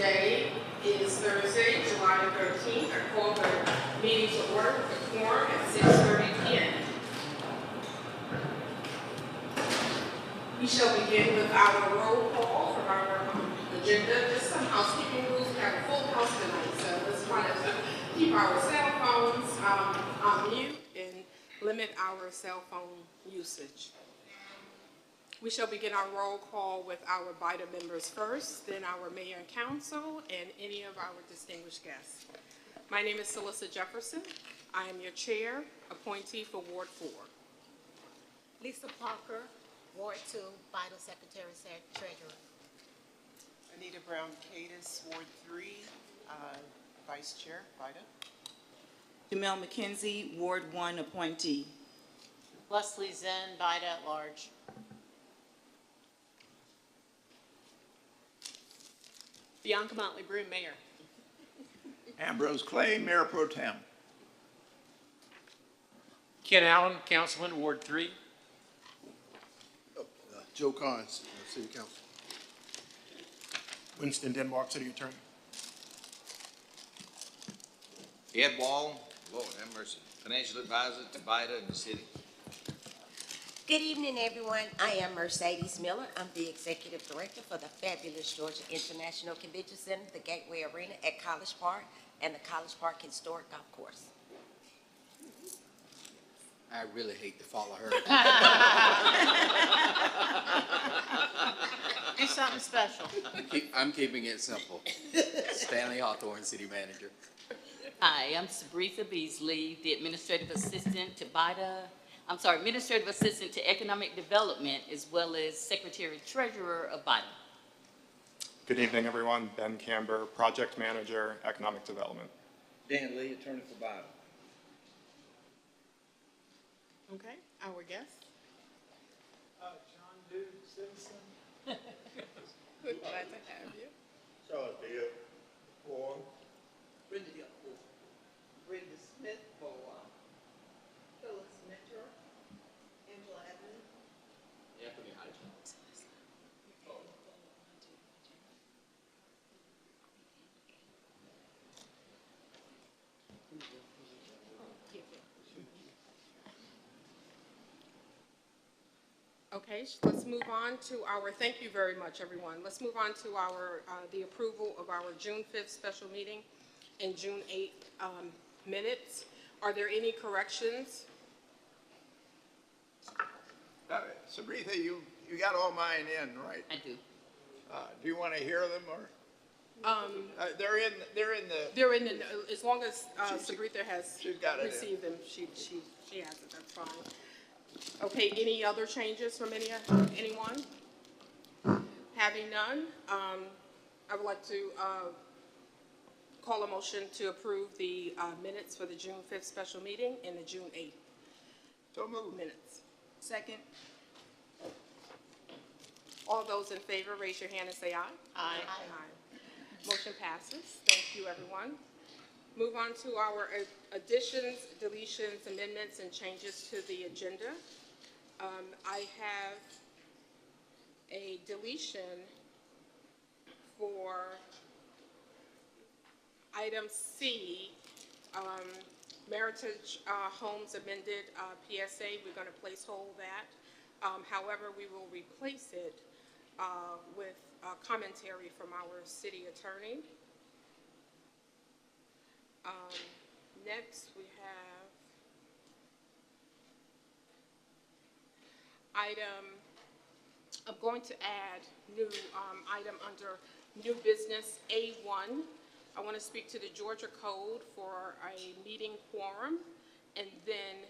Today is Thursday, July 13th. I call the meeting to order with a quorum at 6:30 p.m. We shall begin with our roll call from our agenda. Just some housekeeping rules. We have a full house tonight, so let's try to keep our cell phones on mute and limit our cell phone usage. We shall begin our roll call with our BIDA members first, then our mayor and council, and any of our distinguished guests. My name is Celissa Jefferson. I am your chair, appointee for Ward 4. Lisa Parker, Ward 2, BIDA Secretary, Treasurer. Anita Brown-Cadis, Ward 3, Vice Chair, BIDA. Jamel McKenzie, Ward 1, appointee. Leslie Zen, BIDA at large. Bianca Motley Broom, Mayor. Ambrose Clay, Mayor Pro Tem. Ken Allen, Councilman, Ward 3. Joe Carnes, City Council. Winston Denmark, City Attorney. Ed Wall, Lord have mercy, Financial Advisor to BIDA in the city. Good evening, everyone. I am Mercedes Miller. I'm the Executive Director for the fabulous Georgia International Convention Center, the Gateway Arena at College Park, and the College Park Historic Golf Course. I really hate to follow her. Do something special. I'm keeping it simple. Stanley Hawthorne, City Manager. Hi, I'm Sabretha Beasley, the Administrative Assistant to BIDA. Administrative Assistant to Economic Development, as well as Secretary Treasurer of BIDA. Good evening, everyone. Ben Camber, Project Manager, Economic Development. Dan Lee, Attorney for BIDA. Okay, our guest. John Duke, citizen. Glad to have you. Charles Bill, 4. Brenda Young, 4. Brenda Smith, 4. Phyllis Mitchell, Angela Evans. Anthony Hyde. Okay, let's move on to our, thank you very much, everyone. Let's move on to our, the approval of our June 5th special meeting and June 8th minutes. Are there any corrections? Sabretha, you got all mine in, right? I do. Do you want to hear them or? They're in the. As long as Sabretha has received them, she has it. That's fine. Okay. Any other changes from anyone? Having none, I would like to call a motion to approve the minutes for the June 5th special meeting and the June 8th. So moved. Minutes. Second. All those in favor, raise your hand and say aye. Aye. Aye. Motion passes. Thank you, everyone. Move on to our additions, deletions, amendments, and changes to the agenda. I have a deletion for item C, Meritage Homes amended PSA. We're going to placehold that. However, we will replace it with commentary from our city attorney. Next, we have I'm going to add new item under new business A1. I want to speak to the Georgia Code for a meeting quorum and then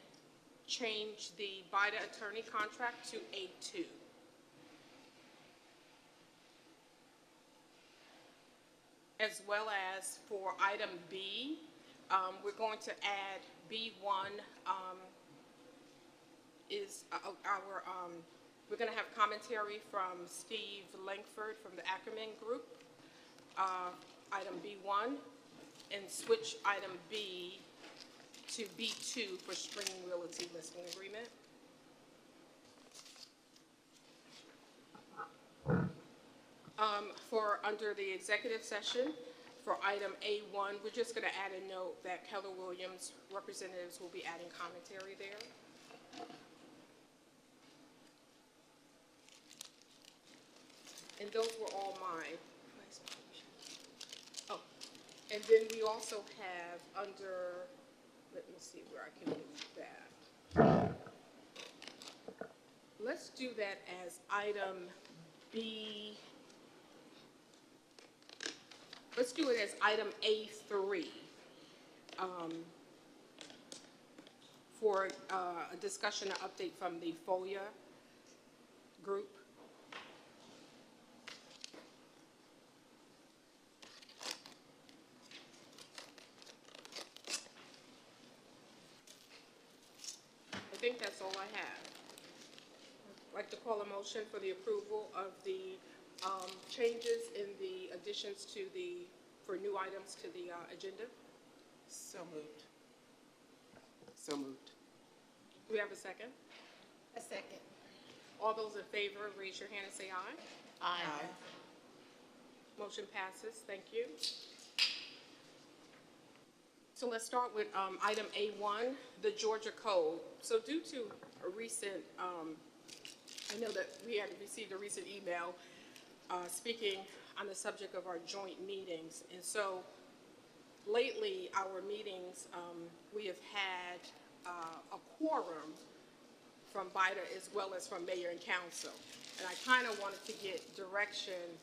change the BIDA attorney contract to A2. As well as for item B, we're going to add B1 we're going to have commentary from Steve Langford from the Ackerman Group, item B1, and switch item B to B2 for Spring Realty Listing Agreement. For under the executive session, for item A1, we're just going to add a note that Keller Williams representatives will be adding commentary there. And those were all mine. Oh, and then we also have under, let me see where I can move that. Let's do that as item B. Let's do it as item A3 for a discussion and update from the FOIA group. I think that's all I have. I'd like to call a motion for the approval of the changes in the additions to for new items to the agenda. So moved. So moved. Do we have a second? A second. All those in favor, raise your hand and say aye. Aye. Motion passes. Thank you. So let's start with item A1, the Georgia Code. So due to a recent, I know that we had received a recent email speaking on the subject of our joint meetings. And so lately, our meetings, we have had a quorum from BIDA as well as from mayor and council. And I kind of wanted to get direction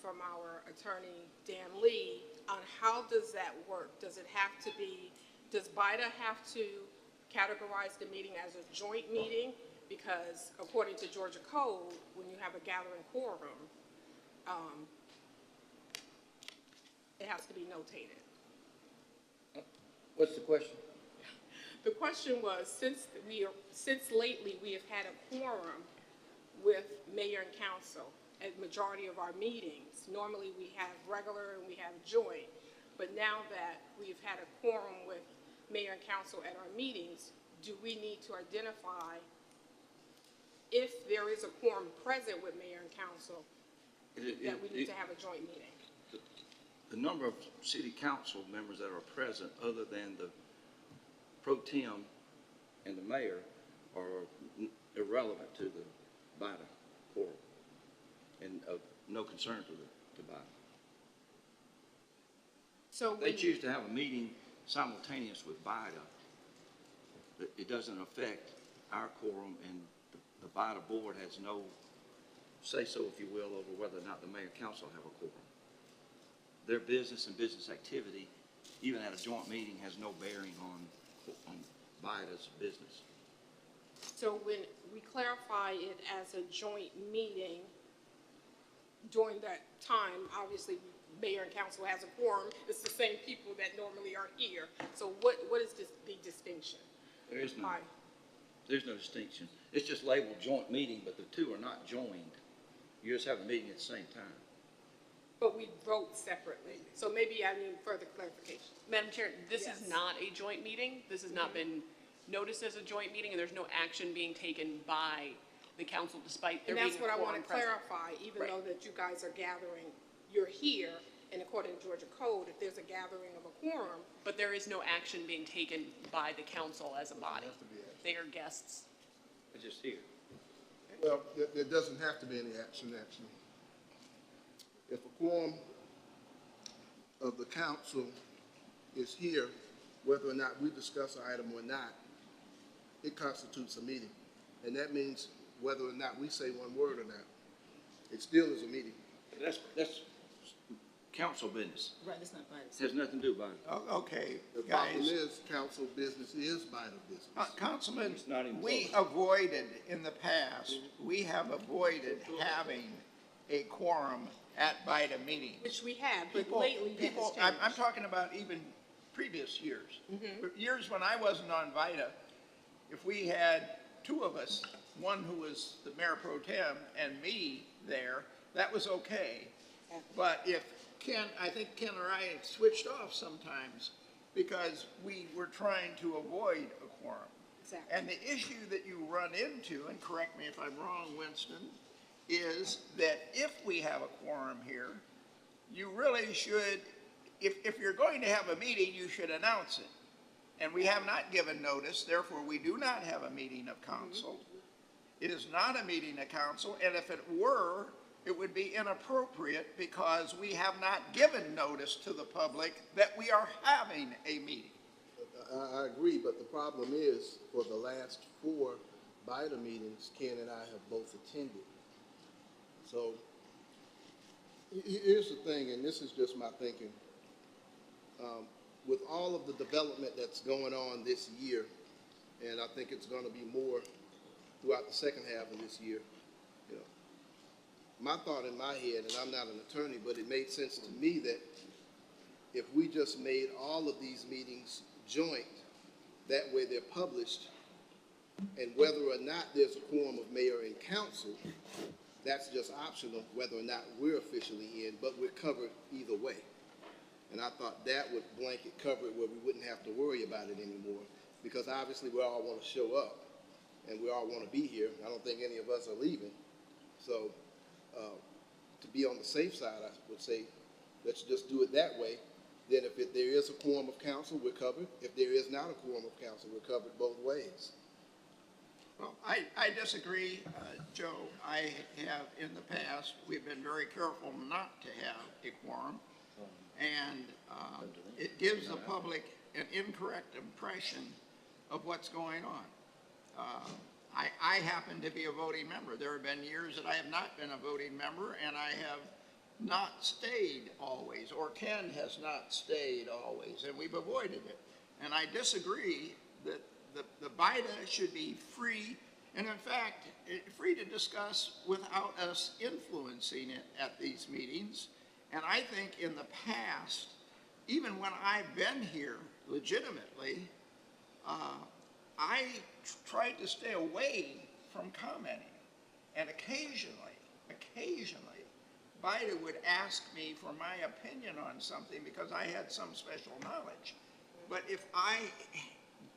from our attorney, Dan Lee, on how does that work? Does it have to be, does BIDA have to categorize the meeting as a joint meeting? Because according to Georgia Code, when you have a gathering quorum, it has to be notated. What's the question? The question was, since lately we have had a quorum with mayor and council at majority of our meetings. Normally we have regular and we have joint, but now that we've had a quorum with mayor and council at our meetings, do we need to identify if there is a quorum present with mayor and council that we need to have a joint meeting? The number of city council members that are present, other than the pro tem and the mayor, are irrelevant to the BIDA quorum and of no concern to BIDA. So they choose to have a meeting simultaneous with BIDA. It doesn't affect our quorum, and the BIDA board has no say-so, if you will, over whether or not the mayor and council have a quorum. Their business and business activity, even at a joint meeting, has no bearing on BIDA's business. So when we clarify it as a joint meeting, during that time, obviously, mayor and council has a quorum. It's the same people that normally are here. So what is the distinction? There is no. There's no distinction. It's just labeled joint meeting, but the two are not joined. You just have a meeting at the same time. But we vote separately. So maybe I need further clarification. Madam Chair, this is not a joint meeting. This has not been noticed as a joint meeting, and there's no action being taken by the council despite there being a quorum present. And that's what I want to clarify, even though that you guys are gathering, you're here, and according to Georgia Code, if there's a gathering of a quorum. But there is no action being taken by the council as a body. They are guests. They're just here. Well, there doesn't have to be any action, actually. If a quorum of the council is here, whether or not we discuss an item or not, it constitutes a meeting. And that means whether or not we say one word or not, it still is a meeting. That's council business. Right, it's not BIDA. It has nothing to do with it. Okay, The guys. problem is, council business is BIDA business. Councilman, It's not even we close. avoided, in the past, we have avoided having a quorum at BIDA meetings. Which we have, but lately that has changed. I'm talking about even previous years. But years when I wasn't on VIDA, if we had two of us, one who was the mayor pro tem and me there, that was okay. But if I think Ken or I had switched off sometimes because we were trying to avoid a quorum. Exactly. And the issue that you run into, and correct me if I'm wrong, Winston, is that if we have a quorum here, you really should, if you're going to have a meeting, you should announce it. And we have not given notice, therefore we do not have a meeting of council. It is not a meeting of council, and if it were, it would be inappropriate because we have not given notice to the public that we are having a meeting. I agree, but the problem is, for the last 4 BIDA meetings, Ken and I have both attended. So, here's the thing, and this is just my thinking. With all of the development that's going on this year, and I think it's going to be more throughout the second half of this year, you know, my thought in my head, and I'm not an attorney, but it made sense to me that if we just made all of these meetings joint, that way they're published, and whether or not there's a quorum of mayor and council, that's just optional, whether or not we're officially in, but we're covered either way. And I thought that would blanket cover it where we wouldn't have to worry about it anymore, because obviously we all want to show up, and we all want to be here. I don't think any of us are leaving. So to be on the safe side, I would say, let's just do it that way. Then if there is a quorum of council, we're covered. If there is not a quorum of council, we're covered both ways. Well, I disagree, Joe. I have, in the past, we've been very careful not to have a quorum, and it gives the public an incorrect impression of what's going on. I happen to be a voting member. There have been years that I have not been a voting member, and I have not stayed always, or Ken has not stayed always, and we've avoided it. And I disagree that the BIDA should be free, and in fact, free to discuss without us influencing it at these meetings. And I think in the past, even when I've been here legitimately, I tried to stay away from commenting. And occasionally, BIDA would ask me for my opinion on something because I had some special knowledge. But if I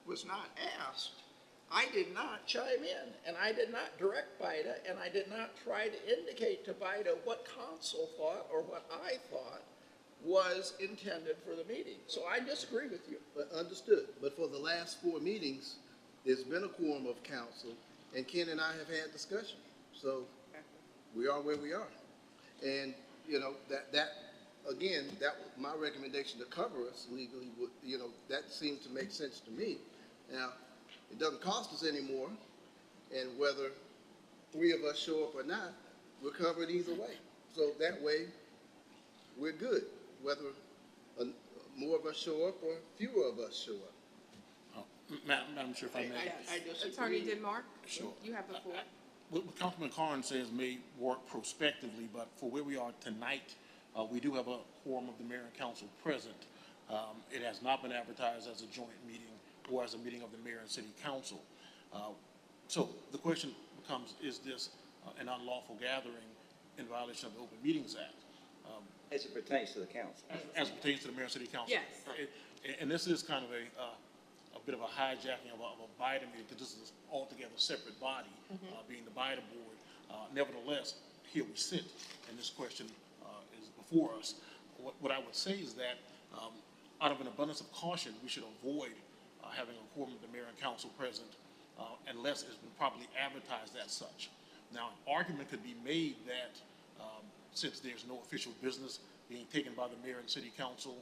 was not asked, I did not chime in, and I did not direct BIDA, and I did not try to indicate to BIDA what council thought or what I thought was intended for the meeting. So I disagree with you. But understood. But for the last 4 meetings, there's been a quorum of council, and Ken and I have had discussion. So we are where we are. And, you know, that again, that my recommendation to cover us legally would, you know, that seemed to make sense to me. Now, it doesn't cost us any more, and whether 3 of us show up or not, we're covered either way. So that way, we're good, whether more of us show up or fewer of us show up. Madam Chair, if I may. I disagree. Attorney Denmark? Sure. You have the floor. What Councilman Carn says may work prospectively, but for where we are tonight, we do have a quorum of the mayor and council present. It has not been advertised as a joint meeting or as a meeting of the mayor and city council. So the question becomes, is this an unlawful gathering in violation of the Open Meetings Act? As it pertains to the council. As it pertains to the mayor and city council. Yes. And this is kind of a bit of a hijacking of a BIDA meeting, because this is an altogether separate body, being the BIDA board. Nevertheless, here we sit, and this question is before us. What I would say is that out of an abundance of caution, we should avoid having a quorum of the mayor and council present unless it's been properly advertised as such. Now, an argument could be made that since there's no official business being taken by the mayor and city council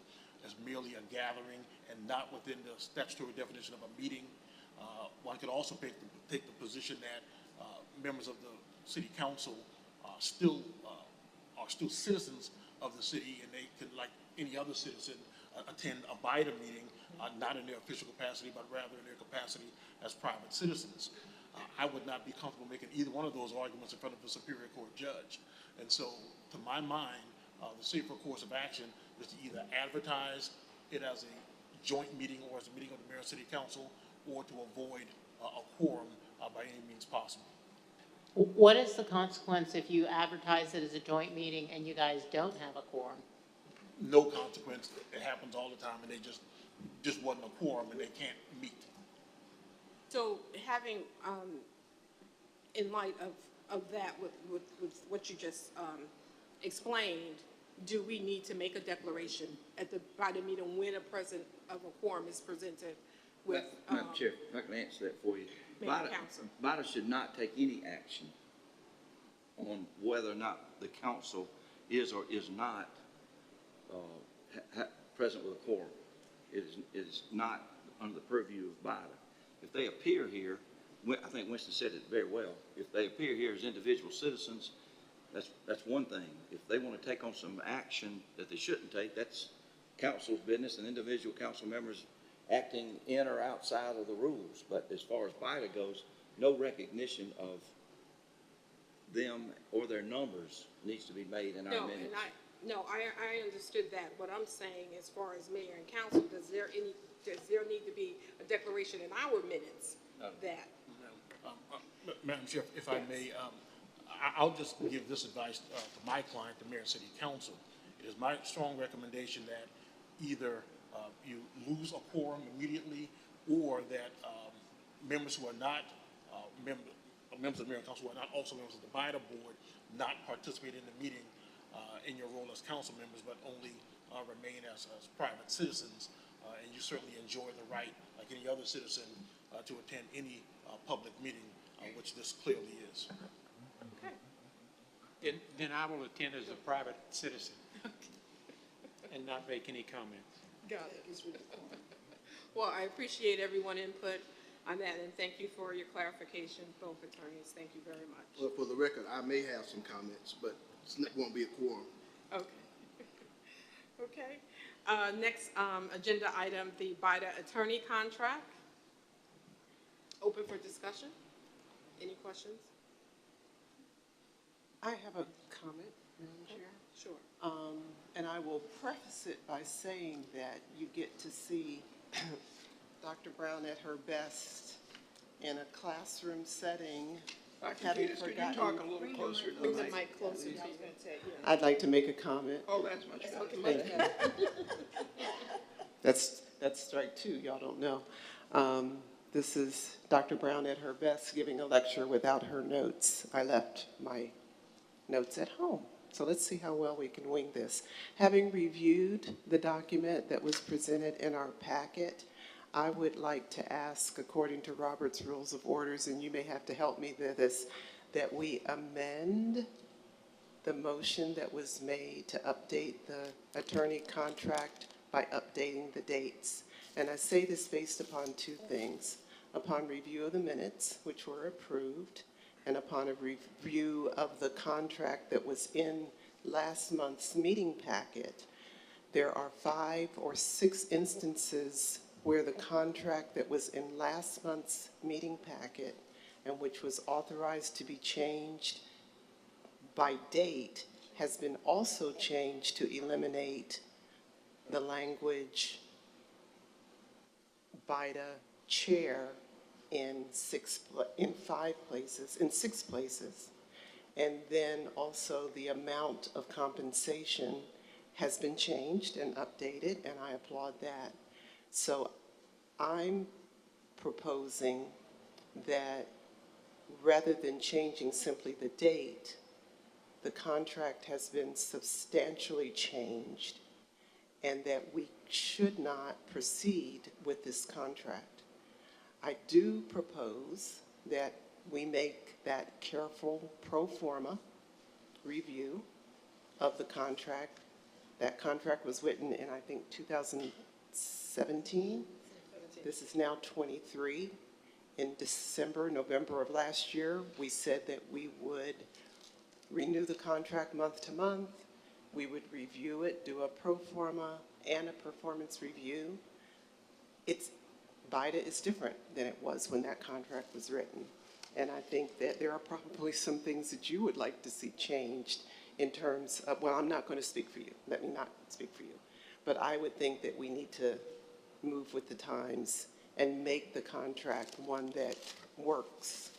as merely a gathering and not within the statutory definition of a meeting, one could also take the position that members of the city council are still citizens of the city, and they can, like any other citizen, attend a BIDA meeting, not in their official capacity, but rather in their capacity as private citizens. I would not be comfortable making either one of those arguments in front of a Superior Court judge. And so, to my mind, the safer course of action is to either advertise it as a joint meeting or as a meeting of the mayor and city council, or to avoid a quorum by any means possible. What is the consequence if you advertise it as a joint meeting and you guys don't have a quorum? No consequence. It happens all the time, and they just wasn't a quorum, and they can't meet. So having, in light of of that, with what you just explained, do we need to make a declaration at the BIDA meeting when a present of a quorum is presented with? Madam Chair, if I can answer that for you. Council. BIDA should not take any action on whether or not the council is or is not present with a quorum. It is not under the purview of BIDA. If they appear here, I think Winston said it very well, if they appear here as individual citizens, that's one thing. If they want to take on some action that they shouldn't take, that's council's business and individual council members acting in or outside of the rules. But as far as BIDA goes, no recognition of them or their numbers needs to be made in our minutes. I understood that. What I'm saying, as far as mayor and council, does there need to be a declaration in our minutes that? Madam Chair, if I may, I'll just give this advice to my client, the mayor and city council. It is my strong recommendation that either you lose a quorum immediately, or that members who are not members of the mayor and council who are not also members of the BIDA board not participate in the meeting in your role as council members, but only remain as private citizens. And you certainly enjoy the right, like any other citizen, to attend any public meeting, which this clearly is. Okay. Then I will attend as a private citizen and not make any comments. Got it. Well, I appreciate everyone's input on that, and thank you for your clarification, both attorneys. Thank you very much. Well, for the record, I may have some comments, but it won't be a quorum. Okay. Okay. Next agenda item, the BIDA attorney contract. Open for discussion. Any questions? I have a comment, Madam Chair. Sure. And I will preface it by saying that you get to see Dr. Brown at her best in a classroom setting. Dr. Peters, could you talk a little closer to the Bring the mic? mic closer to you. I'd like to make a comment. Oh, that's much better. Okay, much better. That's strike two, y'all don't know. This is Dr. Brown at her best giving a lecture without her notes. I left my notes at home. So let's see how well we can wing this. Having reviewed the document that was presented in our packet, I would like to ask, according to Robert's Rules of Orders, and you may have to help me with this, that we amend the motion that was made to update the attorney contract by updating the dates. And I say this based upon two things. Upon review of the minutes, which were approved, and upon a review of the contract that was in last month's meeting packet, there are 5 or 6 instances where the contract that was in last month's meeting packet and which was authorized to be changed by date has been also changed to eliminate the language BIDA chair in 6 places. And then also the amount of compensation has been changed and updated, and I applaud that. So I'm proposing that rather than changing simply the date, the contract has been substantially changed, and that we should not proceed with this contract. I do propose that we make that careful pro forma review of the contract. That contract was written in, I think, 2017. This is now 23. In November of last year, we said that we would renew the contract month to month. We would review it, do a pro forma and a performance review. BIDA is different than it was when that contract was written. And I think that there are probably some things that you would like to see changed in terms of, well, I'm not going to speak for you. Let me not speak for you. But I would think that we need to move with the times and make the contract one that works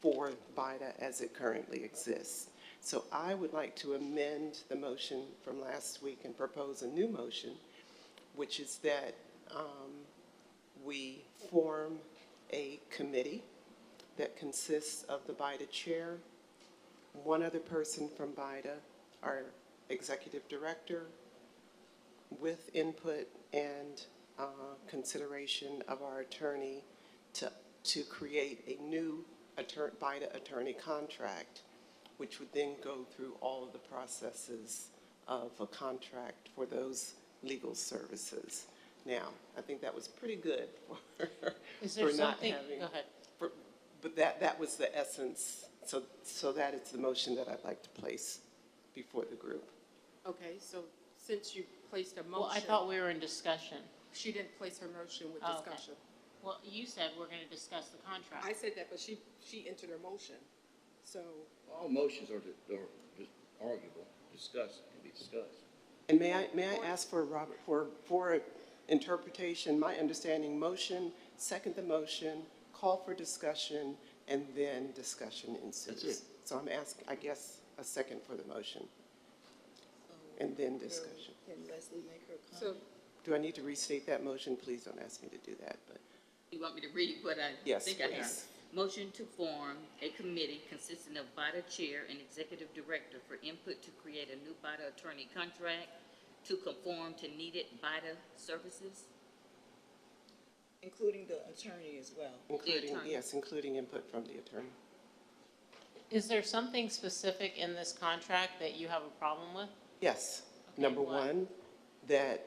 for BIDA as it currently exists. So I would like to amend the motion from last week and propose a new motion, which is that we form a committee that consists of the BIDA chair, one other person from BIDA, our executive director, with input and consideration of our attorney to create a new BIDA attorney contract, which would then go through all of the processes of a contract for those legal services. Now, I think that was pretty good Is there for not something, having. go ahead. But that was the essence. So that is the motion that I'd like to place before the group. Okay, so since you placed a motion. Well, I thought we were in discussion. She didn't place her motion with Oh, okay. discussion. Well, you said we're going to discuss the contract. I said that, but she entered her motion, so. All motions are just arguable, can be discussed. And may I ask for Robert for interpretation? My understanding: motion, second the motion, call for discussion, and then discussion ensues. That's it. So I'm asking, I guess, a second for the motion, and then discussion. Can Leslie make her So, comment? Do I need to restate that motion? Please don't ask me to do that, but You want me to read what I yes, think I have? please. Motion to form a committee consisting of BIDA chair and executive director for input to create a new BIDA attorney contract to conform to needed BIDA services. Including the attorney as well. Including, attorney. yes, including input from the attorney. Is there something specific in this contract that you have a problem with? Yes. Okay, Number what? one, that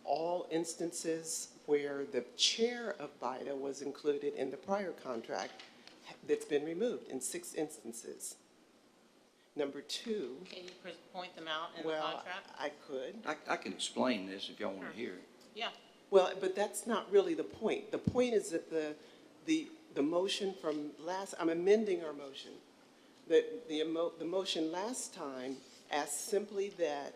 all instances where the chair of BIDA was included in the prior contract, that's been removed in 6 instances. Number two, Can you point them out in the well, contract? I could. I can explain this if y'all want to hear it. Yeah. Well, but that's not really the point. The point is that the motion from last, I'm amending our motion. The motion last time asked simply that,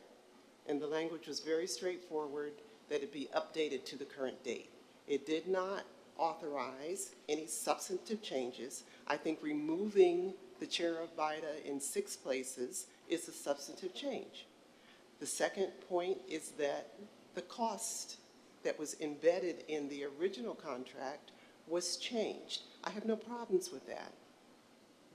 and the language was very straightforward, that it be updated to the current date. It did not authorize any substantive changes. I think removing the chair of BIDA in 6 places is a substantive change. The second point is that the cost that was embedded in the original contract was changed. I have no problems with that,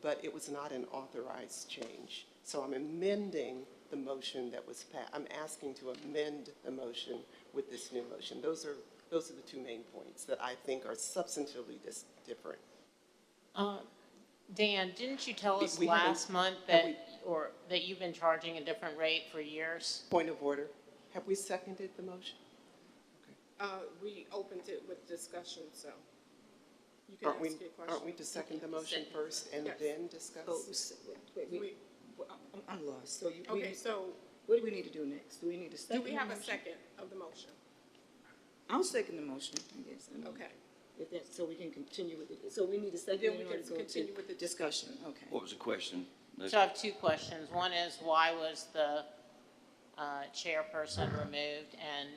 but it was not an authorized change. So I'm amending the motion that was passed. I'm asking to amend the motion with this new motion. Those are the 2 main points that I think are substantively different. Dan, didn't you tell us We haven't- last month that you've been charging a different rate for years? Point of order. Have we seconded the motion? we opened it with discussion, so you can ask your question. Aren't we to second the motion first and Yes. then discuss? Oh, I'm lost. So Okay, so what do we need to do next? Do we need to do second we the have a motion? second of the motion? I'll second the motion, I guess. I mean, Okay. If that, so we can continue with it. So we need a second Then we in order can to go continue to with the discussion. Okay. What was the question? So I have 2 questions. One is, why was the chairperson removed? And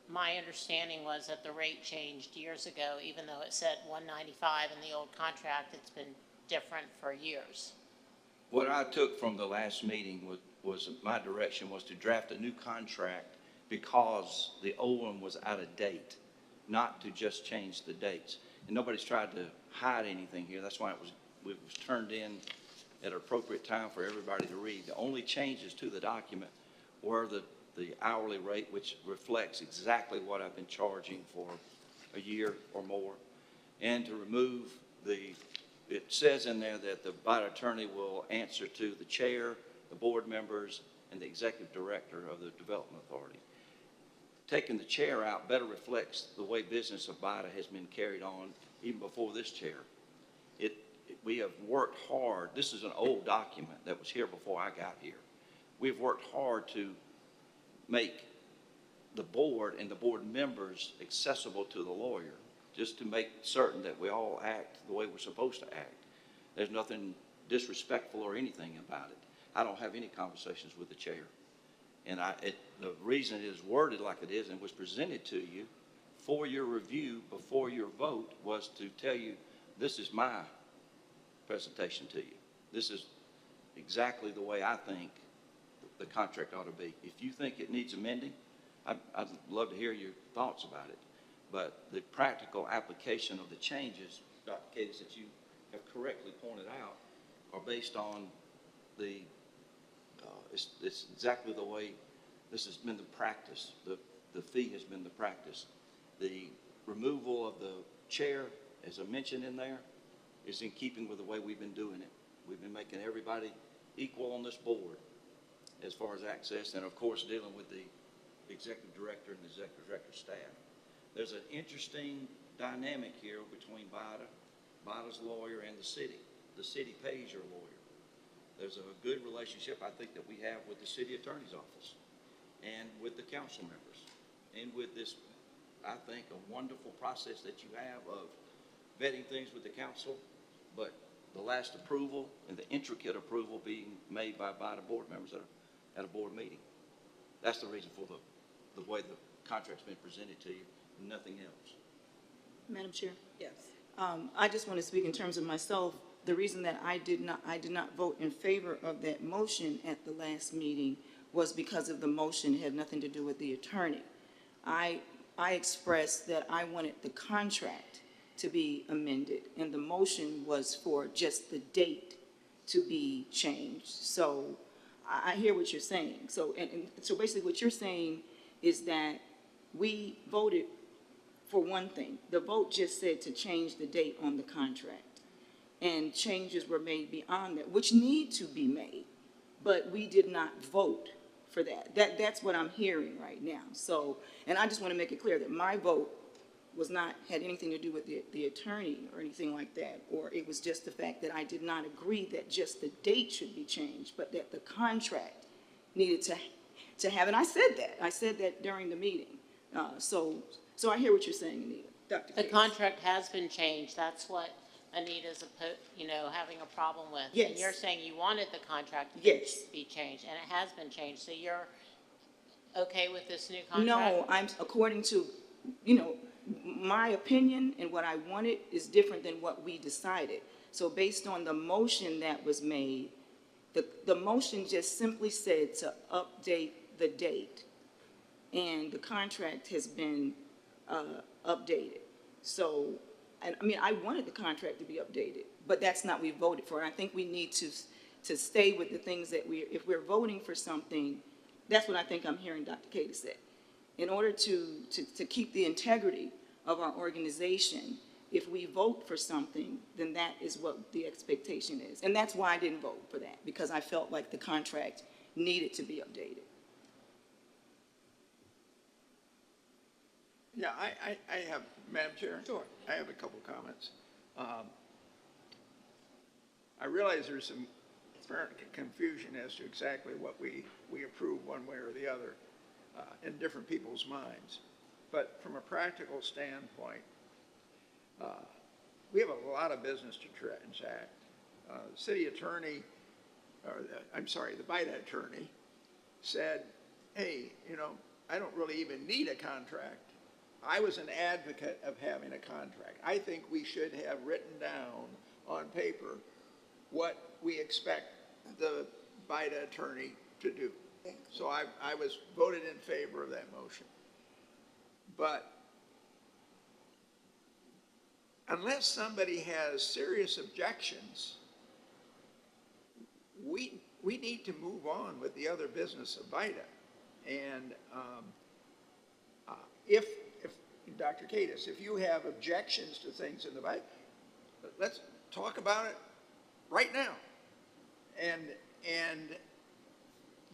my understanding was that the rate changed years ago, even though it said $195 in the old contract. It's been different for years. What I took from the last meeting was my direction was to draft a new contract because the old one was out of date, not to just change the dates. And nobody's tried to hide anything here. That's why it was turned in at an appropriate time for everybody to read. The only changes to the document were the hourly rate, which reflects exactly what I've been charging for a year or more, and to remove it says in there that the BIDA attorney will answer to the chair, the board members, and the executive director of the Development Authority. Taking the chair out better reflects the way business of BIDA has been carried on even before this chair. We have worked hard. This is an old document that was here before I got here. We've worked hard to make the board and the board members accessible to the lawyer, just to make certain that we all act the way we're supposed to act. There's nothing disrespectful or anything about it. I don't have any conversations with the chair. And the reason it is worded like it is and was presented to you for your review before your vote was to tell you, this is my presentation to you. This is exactly the way I think the contract ought to be. If you think it needs amending, I'd love to hear your thoughts about it. But the practical application of the changes, Dr. Cadis, that you have correctly pointed out, are based on the, it's exactly the way this has been the practice. The fee has been the practice. The removal of the chair, as I mentioned in there, is in keeping with the way we've been doing it. We've been making everybody equal on this board as far as access, and of course dealing with the executive director and the executive director staff. There's an interesting dynamic here between BIDA's lawyer and the city. The city pays your lawyer. There's a good relationship, I think, that we have with the city attorney's office and with the council members and with this, I think, a wonderful process that you have of vetting things with the council, but the last approval and the intricate approval being made by BIDA board members at a board meeting. That's the reason for the way the contract's been presented to you, and nothing else. Madam Chair? Yes. I just want to speak in terms of myself. The reason that I did not vote in favor of that motion at the last meeting was because of the motion. It had nothing to do with the attorney. I expressed that I wanted the contract to be amended, and the motion was for just the date to be changed. So I hear what you're saying. So, so basically what you're saying is that we voted for one thing. The vote just said to change the date on the contract. And changes were made beyond that, which need to be made, but we did not vote for that. That's what I'm hearing right now. So, and I just want to make it clear that my vote had anything to do with the attorney or anything like that, or it was just the fact that I did not agree that just the date should be changed, but that the contract needed to have, and I said that during the meeting. So I hear what you're saying, Anita. Dr. The Case. contract has been changed. That's what Anita's, having a problem with. Yes. And you're saying you wanted the contract to be changed, and it has been changed. So you're okay with this new contract? No, I'm, according to, my opinion and what I wanted is different than what we decided. So based on the motion that was made, the motion just simply said to update the date, and the contract has been updated. So, and I mean, I wanted the contract to be updated, but that's not what we voted for. And I think we need to stay with the things that if we're voting for something, that's what I think I'm hearing Dr. Katie say. In order to keep the integrity of our organization, if we vote for something, then that is what the expectation is. And that's why I didn't vote for that, because I felt like the contract needed to be updated. Yeah, I have, Madam Chair? Sure. I have a couple comments. I realize there's some apparent confusion as to exactly what we approve one way or the other in different people's minds. But from a practical standpoint, we have a lot of business to transact. The city attorney, the BIDA attorney said, hey, I don't really even need a contract. I was an advocate of having a contract. I think we should have written down on paper what we expect the BIDA attorney to do. So I was voted in favor of that motion. But unless somebody has serious objections, we need to move on with the other business of BIDA. And if Dr. Kadis, if you have objections to things in the BIDA, let's talk about it right now and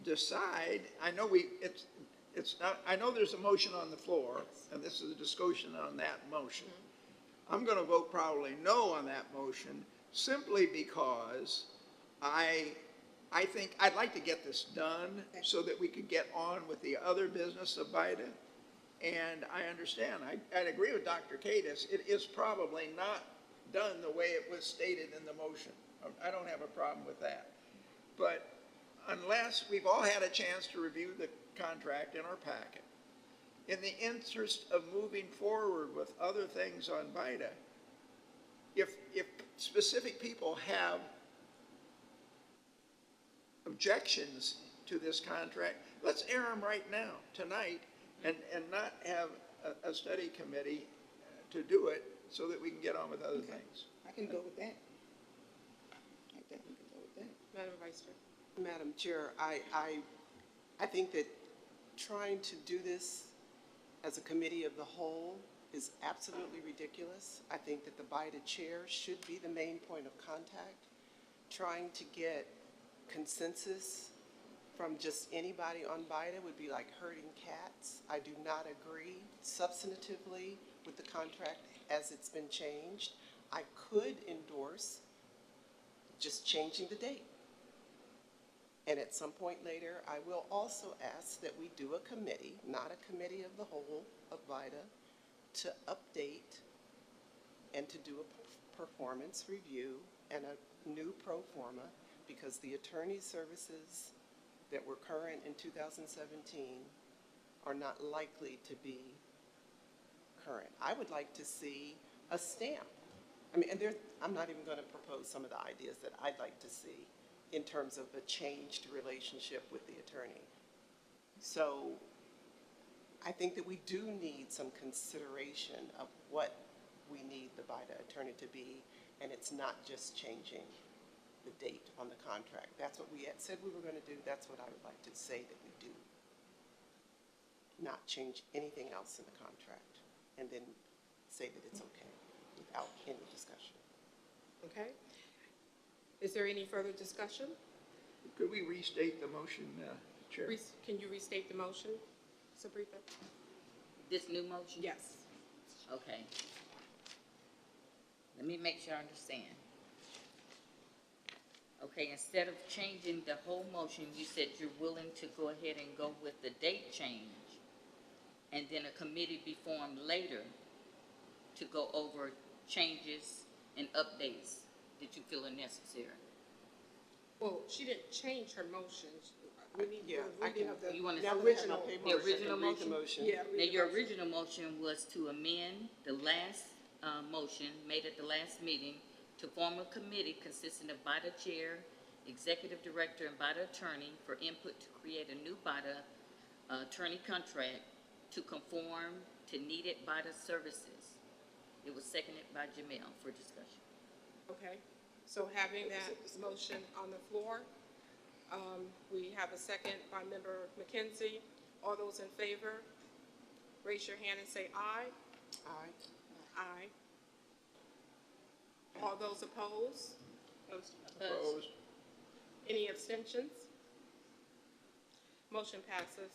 decide. I know it's not. I know there's a motion on the floor, and this is a discussion on that motion. I'm going to vote probably no on that motion simply because I think I'd like to get this done so that we could get on with the other business of BIDA. And I understand. I'd agree with Dr. Kadis. It is probably not done the way it was stated in the motion. I don't have a problem with that. But unless we've all had a chance to review the contract in our packet, in the interest of moving forward with other things on BIDA, if specific people have objections to this contract, let's air them right now, tonight, and not have a study committee to do it so that we can get on with other things. I can go with that. Madam Vice Chair. Madam Chair, I think that trying to do this as a committee of the whole is absolutely ridiculous. I think that the BIDA chair should be the main point of contact. Trying to get consensus from just anybody on BIDA would be like herding cats. I do not agree substantively with the contract as it's been changed. I could endorse just changing the date. And at some point later, I will also ask that we do a committee, not a committee of the whole of VIDA, to update and to do a performance review and a new pro forma, because the attorney services that were current in 2017 are not likely to be current. I would like to see a stamp. I mean, and I'm not even going to propose some of the ideas that I'd like to see in terms of a changed relationship with the attorney. So I think that we do need some consideration of what we need the BIDA attorney to be, and it's not just changing the date on the contract. That's what we had said we were going to do. That's what I would like to say that we do. Not change anything else in the contract and then say that it's okay without any discussion. Okay. Is there any further discussion? Could we restate the motion, Chair? Can you restate the motion, Sabrina? This new motion? Yes. Okay. Let me make sure I understand. Okay, instead of changing the whole motion, you said you're willing to go ahead and go with the date change, and then a committee be formed later to go over changes and updates that you feel are necessary. Well, she didn't change her motion. We need the reading of the You want to original. The original motion? Yeah. Now, your original motion was to amend the last motion made at the last meeting to form a committee consisting of BIDA chair, executive director, and BIDA attorney for input to create a new BIDA attorney contract to conform to needed BIDA services. It was seconded by Jamel for discussion. Okay. So having that motion on the floor, we have a second by Member McKenzie. All those in favor, raise your hand and say aye. Aye. Aye. All those opposed? Opposed. Any abstentions? Motion passes.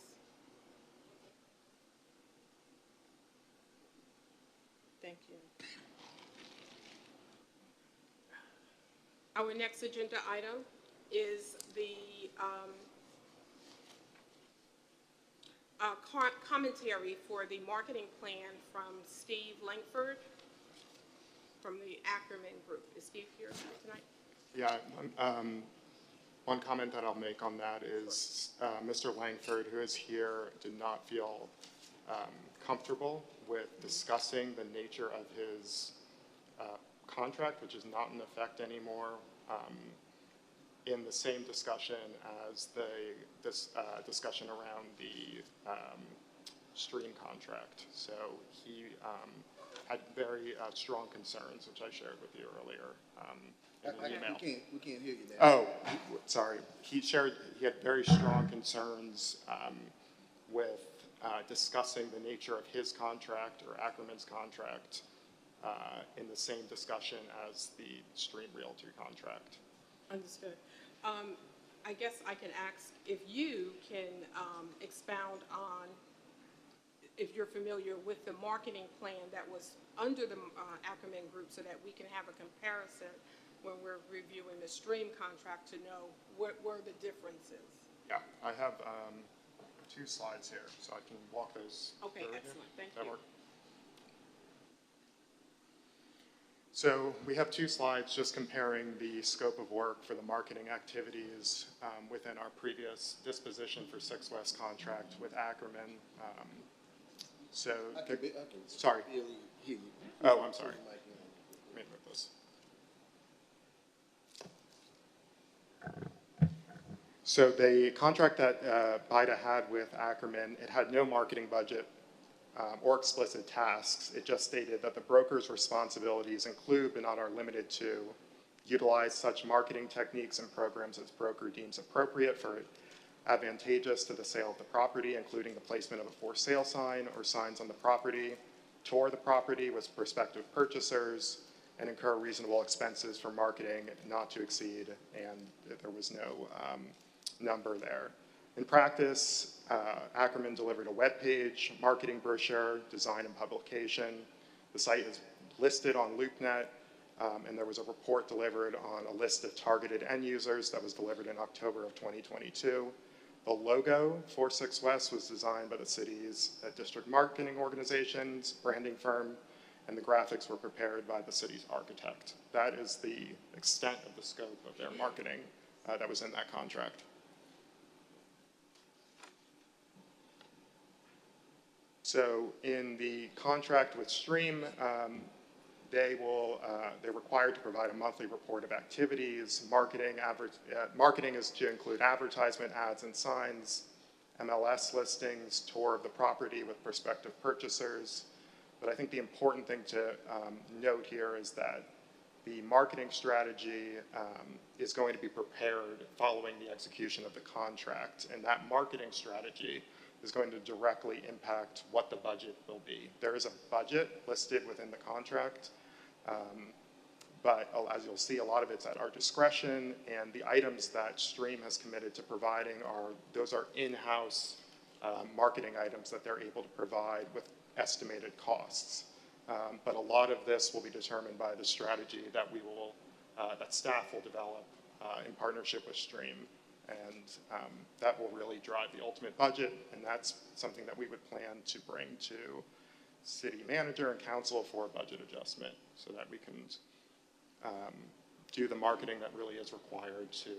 Thank you. Our next agenda item is the commentary for the marketing plan from Steve Langford from the Ackerman Group. Is Steve here tonight? Yeah, one comment that I'll make on that is Mr. Langford, who is here, did not feel comfortable with discussing the nature of his contract, which is not in effect anymore, in the same discussion as this discussion around the stream contract. So he had very strong concerns, which I shared with you earlier in an email. We can't hear you now. Oh, sorry. He had very strong concerns with discussing the nature of his contract or Ackerman's contract in the same discussion as the Stream Realty contract. Understood. I guess I can ask if you can expound on, if you're familiar with the marketing plan that was under the Ackerman Group, so that we can have a comparison when we're reviewing the Stream contract to know what were the differences. Yeah, I have 2 slides here, so I can walk those. Okay, excellent. Thank you. So we have 2 slides just comparing the scope of work for the marketing activities within our previous disposition for 6 West contract with Ackerman. Sorry. Oh, I'm sorry. Let me move this. So the contract that BIDA had with Ackerman, it had no marketing budget or explicit tasks. It just stated that the broker's responsibilities include, but not are limited to, utilize such marketing techniques and programs as broker deems appropriate for advantageous to the sale of the property, including the placement of a for sale sign or signs on the property, tour the property with prospective purchasers, and incur reasonable expenses for marketing not to exceed, and there was no number there. In practice, Ackerman delivered a webpage, marketing brochure, design and publication. The site is listed on LoopNet, and there was a report delivered on a list of targeted end users that was delivered in October of 2022. The logo for 6 West was designed by the city's district marketing organizations, branding firm, and the graphics were prepared by the city's architect. That is the extent of the scope of their marketing that was in that contract. So in the contract with Stream, they're required to provide a monthly report of activities. Marketing is to include advertisement, ads, and signs, MLS listings, tour of the property with prospective purchasers. But I think the important thing to note here is that the marketing strategy is going to be prepared following the execution of the contract, and that marketing strategy is going to directly impact what the budget will be. There is a budget listed within the contract, but as you'll see, a lot of it's at our discretion, and the items that Stream has committed to providing those are in-house marketing items that they're able to provide with estimated costs. But a lot of this will be determined by the strategy that that staff will develop in partnership with Stream. And that will really drive the ultimate budget, and that's something that we would plan to bring to city manager and council for a budget adjustment so that we can do the marketing that really is required to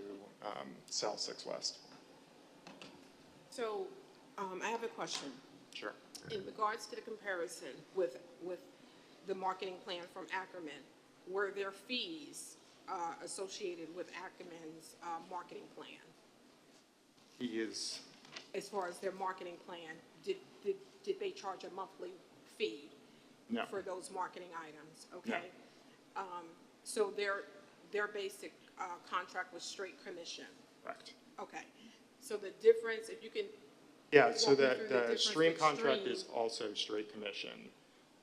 sell 6 West. So I have a question. Sure. In regards to the comparison with the marketing plan from Ackerman, were there fees associated with Ackerman's marketing plan? As far as their marketing plan, did they charge a monthly fee? No. For those marketing items? Okay. No. So their basic contract was straight commission? Correct. Okay. So the difference, if you can. Yeah, so the Stream contract is also straight commission.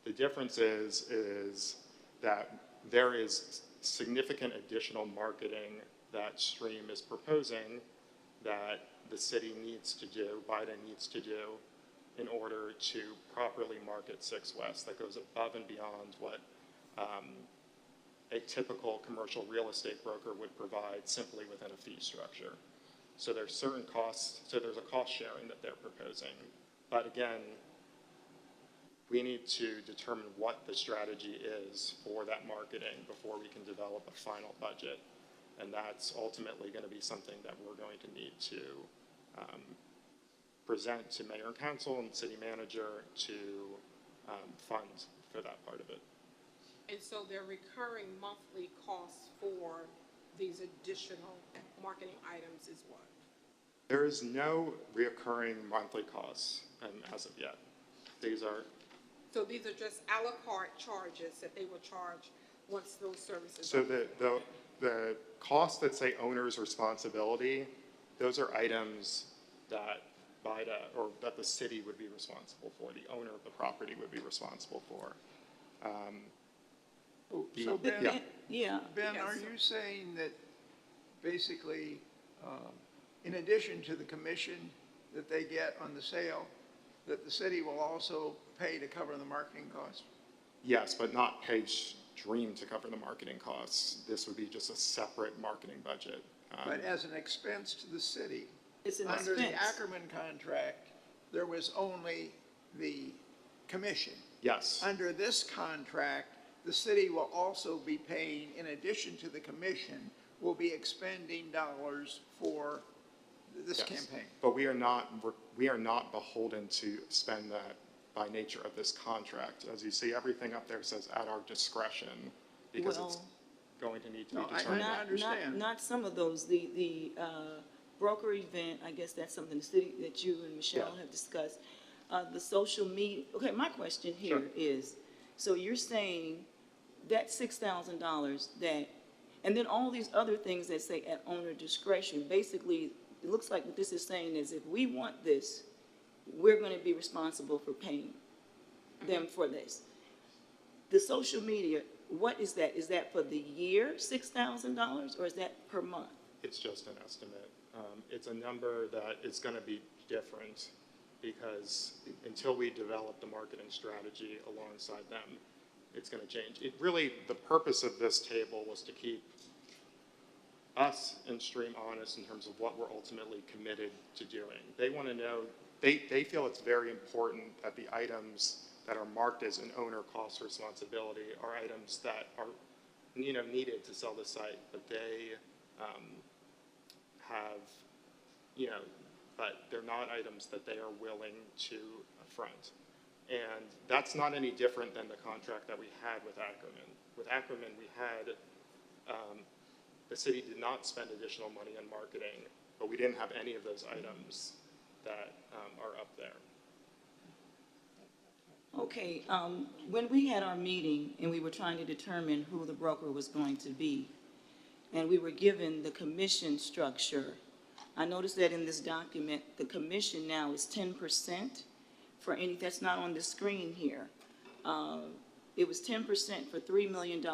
The difference is that there is significant additional marketing that Stream is proposing that the city needs to do, BIDA needs to do, in order to properly market 6 West. That goes above and beyond what a typical commercial real estate broker would provide simply within a fee structure. So there's certain costs, so there's a cost sharing that they're proposing. But again, we need to determine what the strategy is for that marketing before we can develop a final budget. And that's ultimately going to be something that we're going to need to present to mayor and council and city manager to fund for that part of it. And so their recurring monthly costs for these additional marketing items is what? There is no reoccurring monthly costs as of yet. So these are just a la carte charges that they will charge once those services so are the costs that say owner's responsibility, those are items that BIDA or that the city would be responsible for. The owner of the property would be responsible for. So Ben, yeah. Ben, are you saying that basically, in addition to the commission that they get on the sale, that the city will also pay to cover the marketing costs? Yes, but not pay Stream to cover the marketing costs. This would be just a separate marketing budget. But as an expense to the city, it's an under expense. the Ackerman contract, there was only the commission. Yes. Under this contract, the city will also be paying, in addition to the commission, will be expending dollars for this campaign. But we are not beholden to spend that by nature of this contract. As you see, everything up there says at our discretion because it's going to need to be determined. I understand. Not some of those. The broker event, I guess that's something the city that you and Michelle have discussed. The social media. Okay, my question here is, so you're saying that $6,000 that And then all these other things that say at owner discretion. Basically, it looks like what this is saying is if we want this, we're going to be responsible for paying them for this. The social media, what is that? Is that for the year, $6,000, or is that per month? It's just an estimate. It's a number that is going to be different because until we develop the marketing strategy alongside them, it's going to change. It really, the purpose of this table was to keep us and Stream honest in terms of what we're ultimately committed to doing. They want to know, they feel it's very important that the items that are marked as an owner cost responsibility are items that are, needed to sell the site, but they have, but they're not items that they are willing to affront. And that's not any different than the contract that we had with Ackerman. With Ackerman, we had, the city did not spend additional money on marketing, but we didn't have any of those items that are up there. Okay, when we had our meeting and we were trying to determine who the broker was going to be, and we were given the commission structure, I noticed that in this document, the commission now is 10% for any, that's not on the screen here. It was 10% for $3 million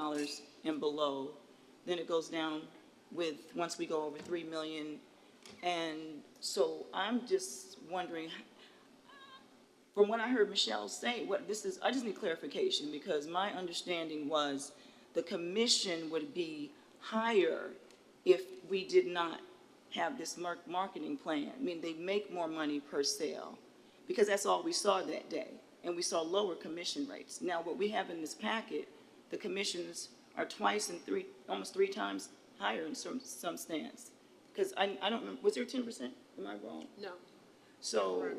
and below. Then it goes down with, once we go over 3 million. And so I'm just wondering, from what I heard Michelle say, what this is, I just need clarification because my understanding was the commission would be higher if we did not have this marketing plan. I mean, they make more money per sale because that's all we saw that day. And we saw lower commission rates. Now, what we have in this packet, the commissions are twice and almost three times higher in some stands. Because I don't remember, was there 10%? Am I wrong? No. So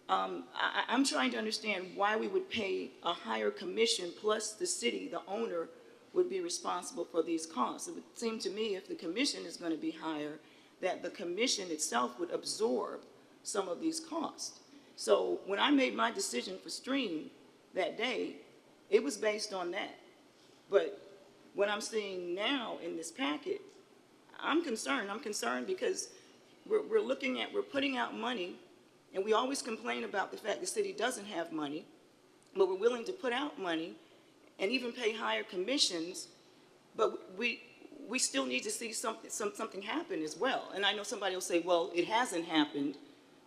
I'm trying to understand why we would pay a higher commission plus the city, the owner, would be responsible for these costs. It would seem to me if the commission is going to be higher, that the commission itself would absorb some of these costs. So when I made my decision for Stream that day, it was based on that. But what I'm seeing now in this packet, I'm concerned. I'm concerned because we're putting out money, and we always complain about the fact the city doesn't have money, but we're willing to put out money and even pay higher commissions, but we still need to see something happen as well. And I know somebody will say, well, it hasn't happened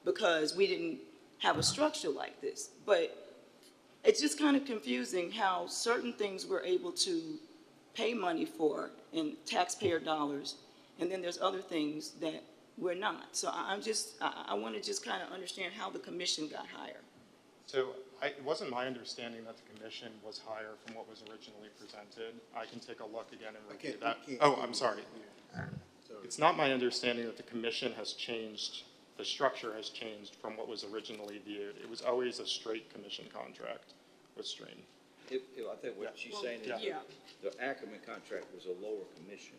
because we didn't have a structure like this. But it's just kind of confusing how certain things we're able to pay money for in taxpayer dollars, and then there's other things that we're not. So I want to just kind of understand how the commission got higher. So it wasn't my understanding that the commission was higher from what was originally presented. I can take a look again and review that. Oh, I'm sorry. It's not my understanding that the commission has changed, the structure has changed from what was originally viewed. It was always a straight commission contract with Stream. I think what she's saying is the Ackerman contract was a lower commission.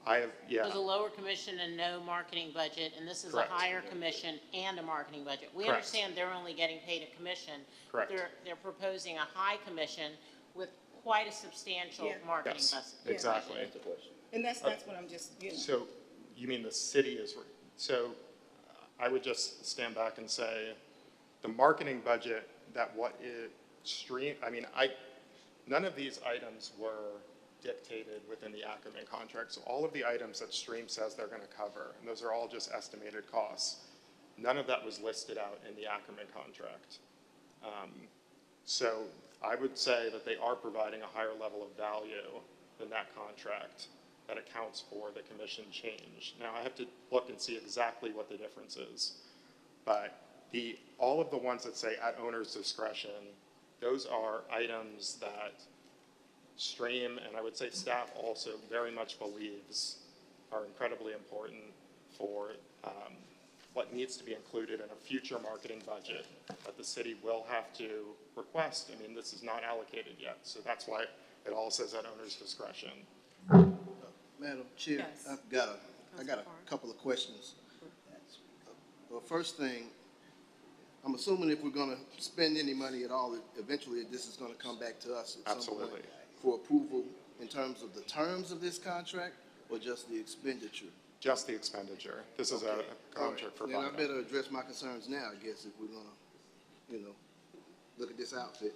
It was a lower commission and no marketing budget, and this is Correct. a higher commission and a marketing budget. We Correct. understand they're only getting paid a commission. Correct. They're proposing a high commission with quite a substantial marketing Yes, budget. exactly. And that's what I'm just, So you mean the city is, so I would just stand back and say the marketing budget that Stream, none of these items were dictated within the Ackerman contract. So all of the items that Stream says they're going to cover, and those are all just estimated costs, none of that was listed out in the Ackerman contract. So I would say that they are providing a higher level of value than that contract that accounts for the commission change. Now I have to look and see exactly what the difference is, but all of the ones that say at owner's discretion, those are items that Stream, and I would say staff also very much believes are incredibly important for what needs to be included in a future marketing budget that the city will have to request. I mean, this is not allocated yet, so that's why it all says at owner's discretion. Madam Chair, Yes. I got a couple of questions. Well, first thing, I'm assuming if we're going to spend any money at all, eventually this is going to come back to us at some point Absolutely. for approval in terms of the terms of this contract, or just the expenditure? Just the expenditure. This is a contract for Then I BIDA. better address my concerns now, I guess, if we're gonna, you know, look at this outfit.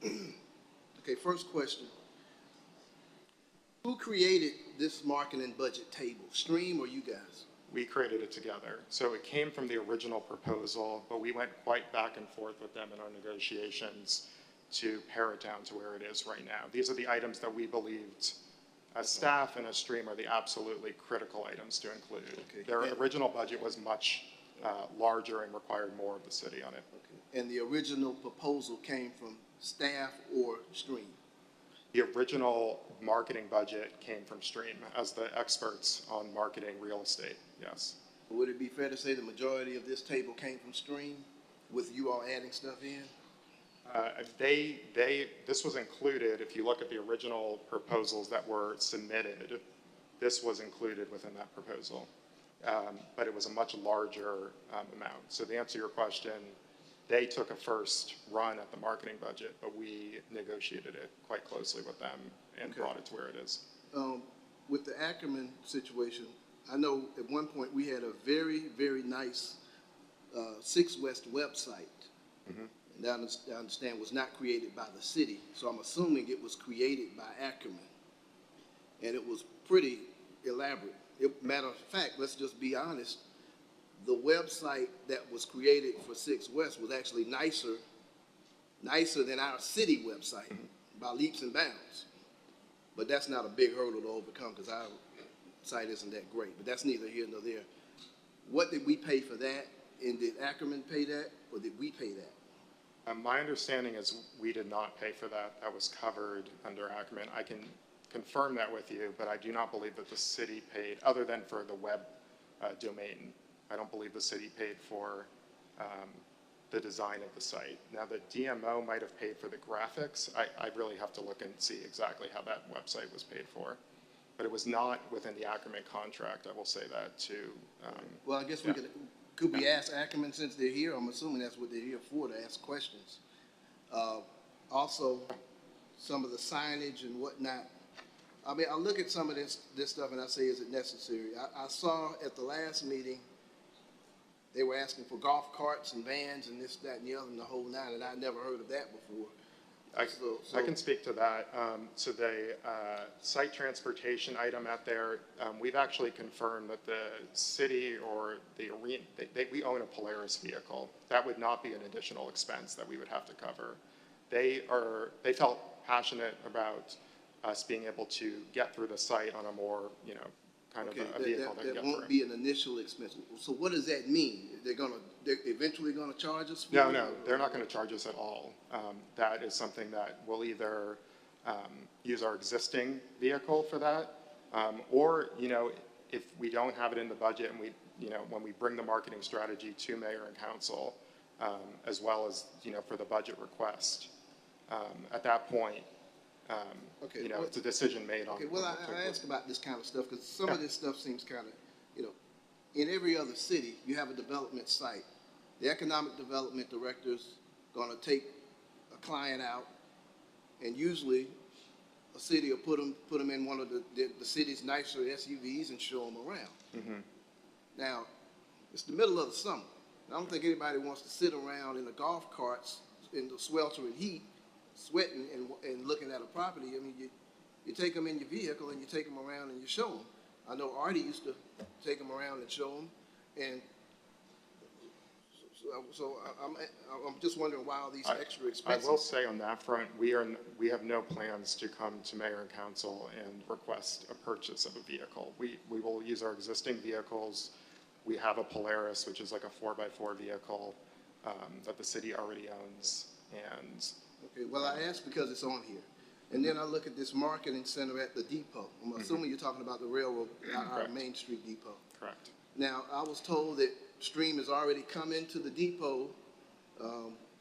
Okay, first question. Who created this marketing budget table, Stream or you guys? We created it together. So it came from the original proposal, but we went quite back and forth with them in our negotiations to pare it down to where it is right now. These are the items that we believed as staff and as Stream are the absolutely critical items to include. Okay. Their original budget was much larger and required more of the city on it. Okay. And the original proposal came from staff or Stream? The original marketing budget came from Stream as the experts on marketing real estate, yes. Would it be fair to say the majority of this table came from Stream with you all adding stuff in? This was included, if you look at the original proposals that were submitted, this was included within that proposal. But it was a much larger amount. So to answer your question, they took a first run at the marketing budget, but we negotiated it quite closely with them and brought it to where it is. With the Ackerman situation, I know at one point we had a very, very nice 6 West website. Mm-hmm. And that I understand was not created by the city. So I'm assuming it was created by Ackerman. And it was pretty elaborate. Matter of fact, let's just be honest, the website that was created for 6 West was actually nicer than our city website by leaps and bounds. But that's not a big hurdle to overcome because our site isn't that great. But that's neither here nor there. What did we pay for that? And did Ackerman pay that, or did we pay that? My understanding is we did not pay for that. That was covered under Ackerman. I can confirm that with you, but I do not believe that the city paid, other than for the web domain. I don't believe the city paid for the design of the site. Now, the DMO might have paid for the graphics. I really have to look and see exactly how that website was paid for. But it was not within the Ackerman contract, I will say that, to... Well, I guess we could we ask Ackerman since they're here? I'm assuming that's what they're here for, to ask questions. Also, some of the signage and whatnot. I mean, I look at some of this stuff and I say, is it necessary? I saw at the last meeting, they were asking for golf carts and vans and this, that, and the other, and the whole nine, and I never heard of that before. I can speak to that. So the site transportation item out there, we've actually confirmed that the city or the arena, we own a Polaris vehicle. That would not be an additional expense that we would have to cover. They felt passionate about us being able to get through the site on a more, kind of a vehicle that That won't be an initial expense. So what does that mean? They're eventually gonna charge us for it? No, they're not gonna charge us at all. That is something that we'll either use our existing vehicle for that, or, if we don't have it in the budget and we, when we bring the marketing strategy to mayor and council, as well as, for the budget request, at that point, it's a decision made on. Okay, well, I ask about this kind of stuff because some of this stuff seems kind of, in every other city, you have a development site. The economic development director's going to take a client out, and usually a city will put them in one of the city's nicer SUVs and show them around. Mm-hmm. Now, it's the middle of the summer. I don't think anybody wants to sit around in the golf carts in the sweltering heat, sweating and looking at a property. I mean, you take them in your vehicle and you take them around and you show them. I know Artie used to take them around and show them, and so I'm just wondering why all these extra expenses. I will say on that front, we have no plans to come to mayor and council and request a purchase of a vehicle. We will use our existing vehicles. We have a Polaris, which is like a 4x4 vehicle that the city already owns, and. Okay, well, I asked because it's on here. And then I look at this marketing center at the depot. I'm assuming you're talking about the railroad, our Main Street depot. Correct. Now, I was told that Stream has already come into the depot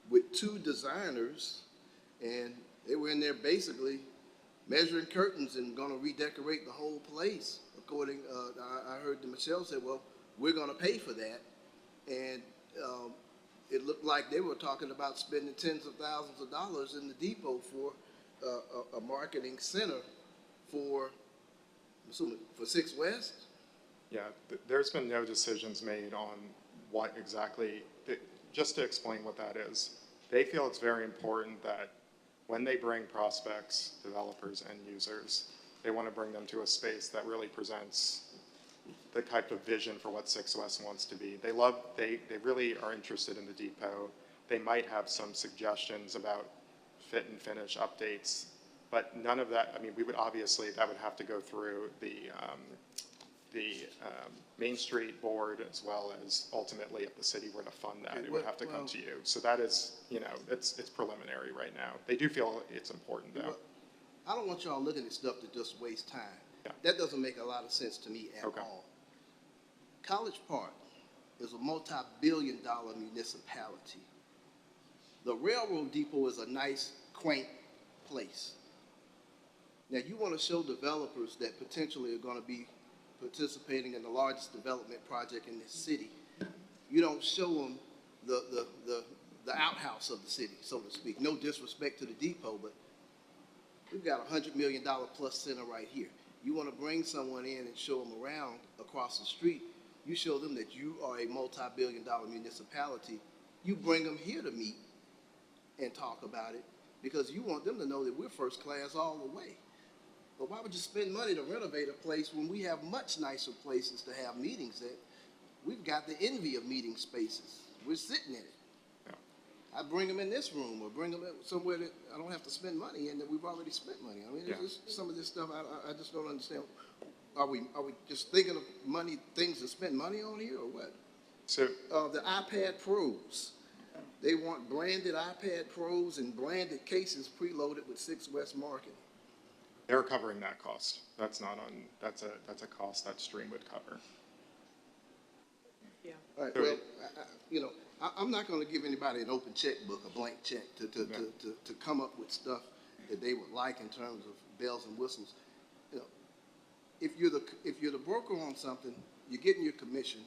with 2 designers, and they were in there basically measuring curtains and going to redecorate the whole place. According, I heard Michelle say, well, we're going to pay for that. And it looked like they were talking about spending tens of thousands of dollars in the depot for a marketing center for I'm assuming for 6 West? Yeah, there's been no decisions made on what exactly, just to explain what that is. They feel it's very important that when they bring prospects, developers, and users, they want to bring them to a space that really presents the type of vision for what 6 West wants to be. They really are interested in the depot. They might have some suggestions about fit and finish updates, but none of that, I mean, we would obviously, that would have to go through the Main Street Board, as well as ultimately if the city were to fund that, it would have to come to you. So that is, you know, it's preliminary right now. They do feel it's important though. Well, I don't want y'all looking at stuff to just waste time. Yeah. That doesn't make a lot of sense to me at all. College Park is a multi-billion-dollar municipality. The railroad depot is a nice, quaint place. Now, you want to show developers that potentially are going to be participating in the largest development project in this city. You don't show them the outhouse of the city, so to speak. No disrespect to the depot, but we've got a $100 million plus center right here. You want to bring someone in and show them around across the street, you show them that you are a multi-billion-dollar municipality. You bring them here to meet and talk about it because you want them to know that we're first class all the way. But why would you spend money to renovate a place when we have much nicer places to have meetings at? We've got the envy of meeting spaces. We're sitting in it. I bring them in this room or bring them somewhere that I don't have to spend money in that we've already spent money. I mean, it's just some of this stuff I just don't understand. Are we just thinking of money, things to spend money on here or what? So the iPad Pros. They want branded iPad Pros and branded cases preloaded with 6 West marketing. They're covering that cost. That's not on, that's a cost that Stream would cover. Yeah. All right, well, you know, I'm not going to give anybody an open checkbook, a blank check to come up with stuff that they would like in terms of bells and whistles. You know, if you're the broker on something, you're getting your commission.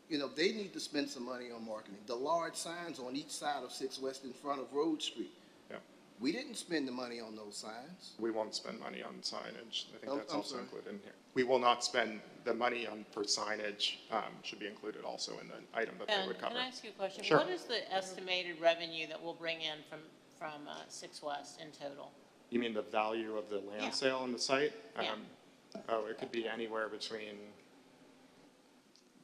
You know, they need to spend some money on marketing. The large signs on each side of 6 West in front of Road Street. Yeah. We didn't spend the money on those signs. We won't spend money on signage. I think that's also included in here. We will not spend the money for signage, should be included also in the item that they would cover. Can I ask you a question? Sure. What is the estimated revenue that we'll bring in from 6 West in total? You mean the value of the land sale on the site? Yeah. Oh, it could be anywhere between,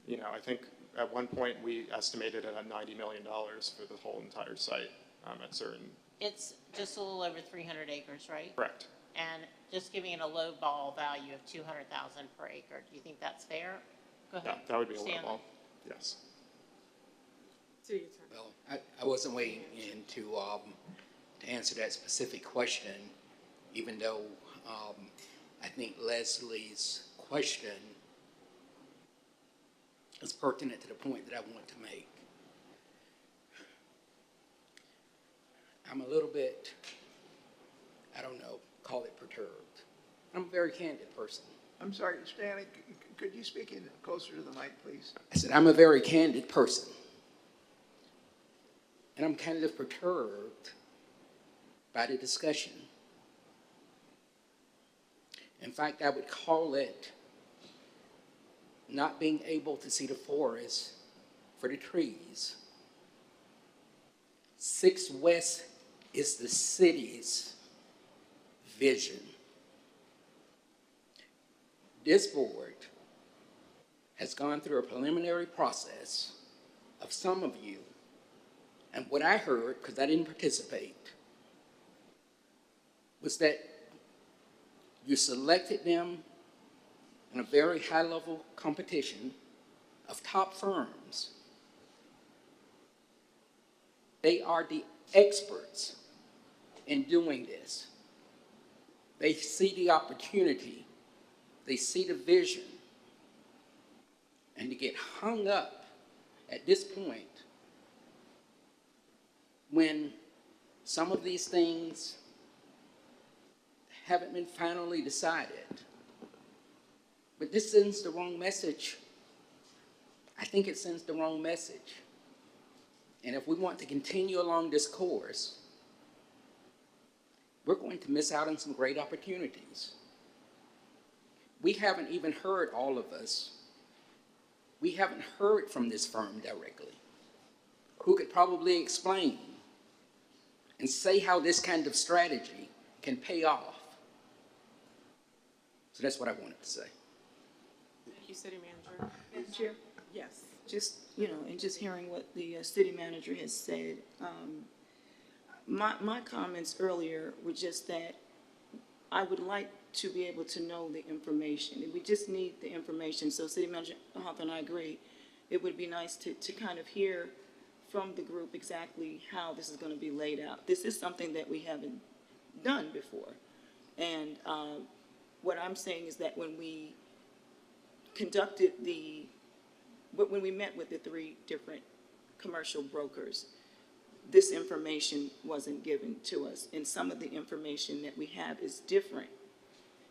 you know, I think at one point we estimated it at $90 million for the whole entire site at certain. It's just a little over 300 acres, right? Correct. And just giving it a low ball value of 200,000 per acre. Do you think that's fair? Go ahead. Yeah, that would be a low Stanley. ball. Yes. City Attorney. Well, I wasn't waiting in to answer that specific question, even though I think Leslie's question is pertinent to the point that I want to make. I'm a little bit, I don't know, call it perturbed. I'm a very candid person. I'm sorry, Stanley, could you speak in closer to the mic, please? I said, I'm a very candid person. And I'm kind of perturbed by the discussion. In fact, I would call it not being able to see the forest for the trees. 6 West is the city's vision. This board has gone through a preliminary process of some of you, and what I heard, because I didn't participate, was that you selected them in a very high-level competition of top firms. They are the experts in doing this. They see the opportunity, they see the vision, and to get hung up at this point when some of these things haven't been finally decided. But this sends the wrong message. I think it sends the wrong message. And if we want to continue along this course, we're going to miss out on some great opportunities. we haven't even heard, all of us, we haven't heard from this firm directly, who could probably explain and say how this kind of strategy can pay off. So that's what I wanted to say. Thank you, City Manager. Chair? Yes. Just, and just hearing what the city manager has said, my comments earlier were just that I would like to be able to know the information. We just need the information. So City Manager Hawthorne, I agree. It would be nice to kind of hear from the group exactly how this is going to be laid out. This is something that we haven't done before. And what I'm saying is that when we when we met with the 3 different commercial brokers, this information wasn't given to us, and some of the information that we have is different.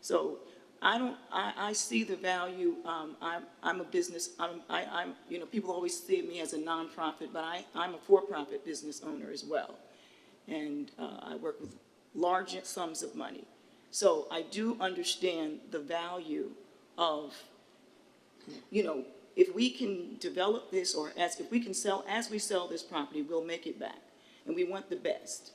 So I see the value. I'm a business, people always see me as a nonprofit, but I'm a for-profit business owner as well. And I work with large sums of money. So I do understand the value of, if we can develop this, or if we can sell, as we sell this property, we'll make it back. And we want the best.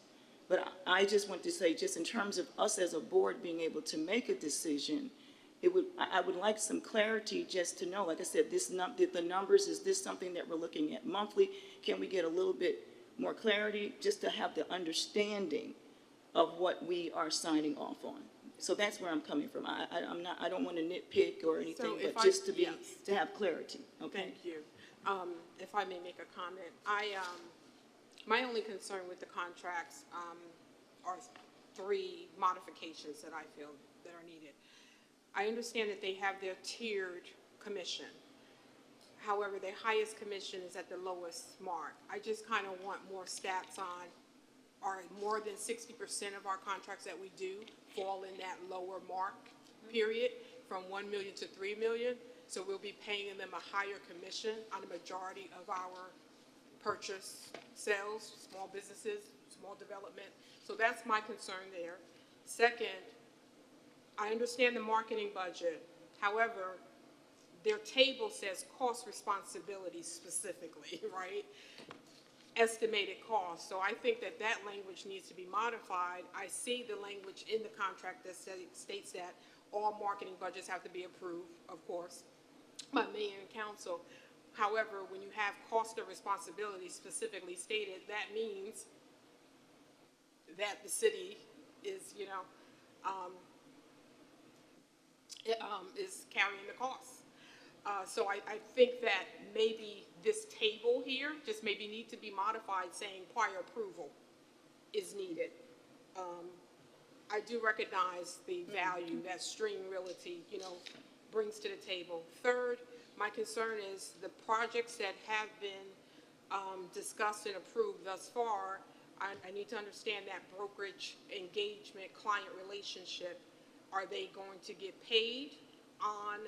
But I just want to say, just in terms of us as a board being able to make a decision, I would like some clarity just to know, like I said, the numbers, is this something that we're looking at monthly? Can we get a little bit more clarity just to have the understanding of what we are signing off on? So that's where I'm coming from. I don't want to nitpick or anything, but just to have clarity, okay? Thank you. If I may make a comment, my only concern with the contracts are 3 modifications that I feel that are needed. I understand that they have their tiered commission. However, their highest commission is at the lowest mark. I just kind of want more stats on, are more than 60% of our contracts that we do fall in that lower mark period, from 1 million to 3 million. So we'll be paying them a higher commission on the majority of our purchase sales, small businesses, small development. So that's my concern there. Second, I understand the marketing budget. However, their table says cost responsibility specifically, right? Estimated cost. So I think that language needs to be modified. I see the language in the contract that states that all marketing budgets have to be approved, of course, by mayor and council. However, when you have cost of responsibility specifically stated, that means that the city is, is carrying the costs. So I think that maybe this table here just maybe need to be modified, saying prior approval is needed. I do recognize the value that Stream Realty, brings to the table. Third, my concern is the projects that have been discussed and approved thus far. I need to understand that brokerage engagement, client relationship. Are they going to get paid on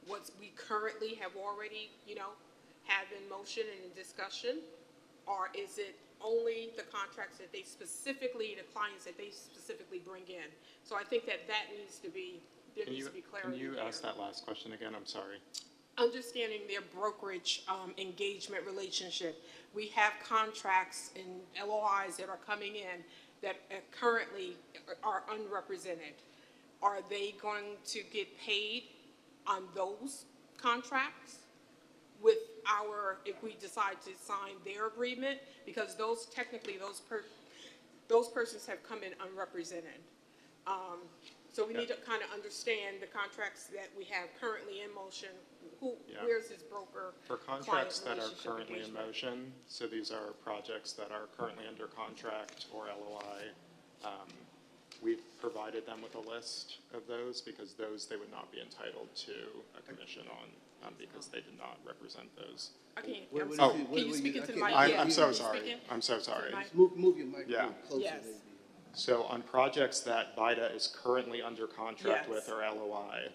what we currently have already, have in motion and in discussion? Or is it only the contracts that they specifically, the clients that they specifically bring in? So I think that needs to be, there needs to be clarity. Can you ask that last question again? I'm sorry. Understanding their brokerage engagement relationship. We have contracts and LOIs that are coming in that currently are unrepresented. Are they going to get paid on those contracts with if we decide to sign their agreement? Because those persons have come in unrepresented. So we need to kind of understand the contracts that we have currently in motion. Where's this broker? For contracts that are currently in motion, so these are projects that are currently under contract or LOI, we've provided them with a list of those, because those they would not be entitled to a commission on, because they did not represent those. Okay. Can you speak into the mic? I'm so sorry. I'm so sorry. Move your microphone closer. Yes. Maybe. So on projects that BIDA is currently under contract with or LOI,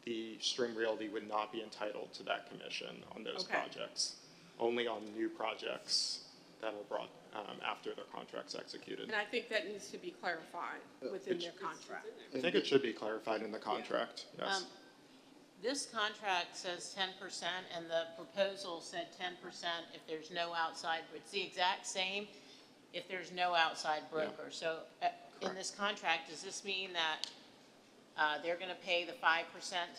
the Stream Realty would not be entitled to that commission on those projects. Only on new projects that are brought after their contract's executed. And I think that needs to be clarified within their contract. I think it should be clarified in the contract, yes. This contract says 10%, and the proposal said 10% if there's no outside, it's the exact same if there's no outside broker. So in this contract, does this mean that they're gonna pay the 5%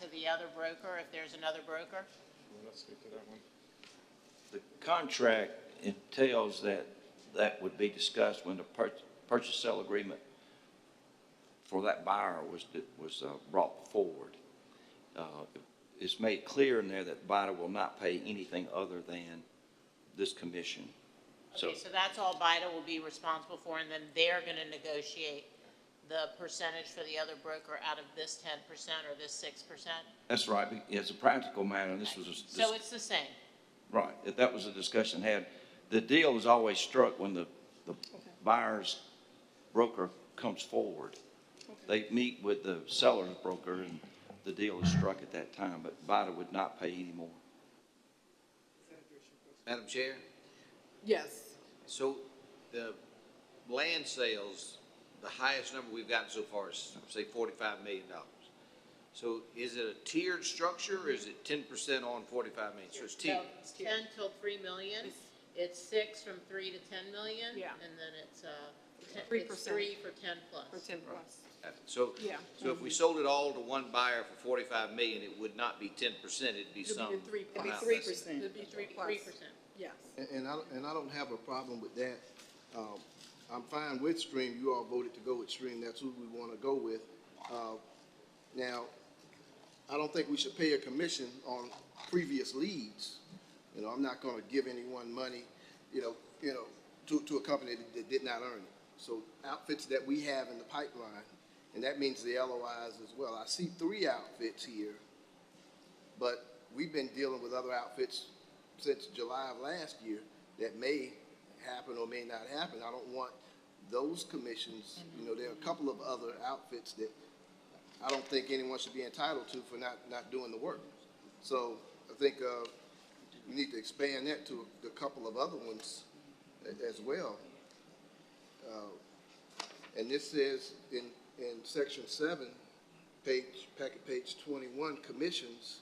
to the other broker if there's another broker? Let's speak to that one. The contract entails that that would be discussed when the purchase sale agreement for that buyer was brought forward. It's made clear in there that the buyer will not pay anything other than this commission. Okay, so that's all BIDA will be responsible for, and then they're gonna negotiate the percentage for the other broker out of this 10% or this 6%? That's right. As a practical matter, this was So it's the same? right. If that was a discussion had. The deal is always struck when the buyer's broker comes forward. They meet with the seller's broker and the deal is struck at that time, but BIDA would not pay any more. Madam Chair, Yes. so the land sales, the highest number we've gotten so far is, say, $45 million. So is it a tiered structure, or is it 10% on 45 million? So it's tiered. No, it's 10 till 3 million. It's 6 from 3 to 10 million. Yeah. And then it's 3%. it's 3 for 10 plus. For 10 plus. So, Yeah. so if we sold it all to one buyer for 45 million, it would not be 10%, it'd be It'd some. be the 3 plus. amount It'd be less. 3%. It'd be 3 plus. 3%. Yes. And I don't have a problem with that. I'm fine with Stream. You all voted to go with Stream. That's who we want to go with. Now, I don't think we should pay a commission on previous leads. You know, I'm not going to give anyone money, to a company that did not earn it. So outfits that we have in the pipeline, and that means the LOIs as well. I see 3 outfits here, but we've been dealing with other outfits since July of last year that may happen or may not happen. I don't want those commissions, there are a couple of other outfits that I don't think anyone should be entitled to for not doing the work. So I think we need to expand that to a couple of other ones as well. And this says in section 7, packet page 21, commissions,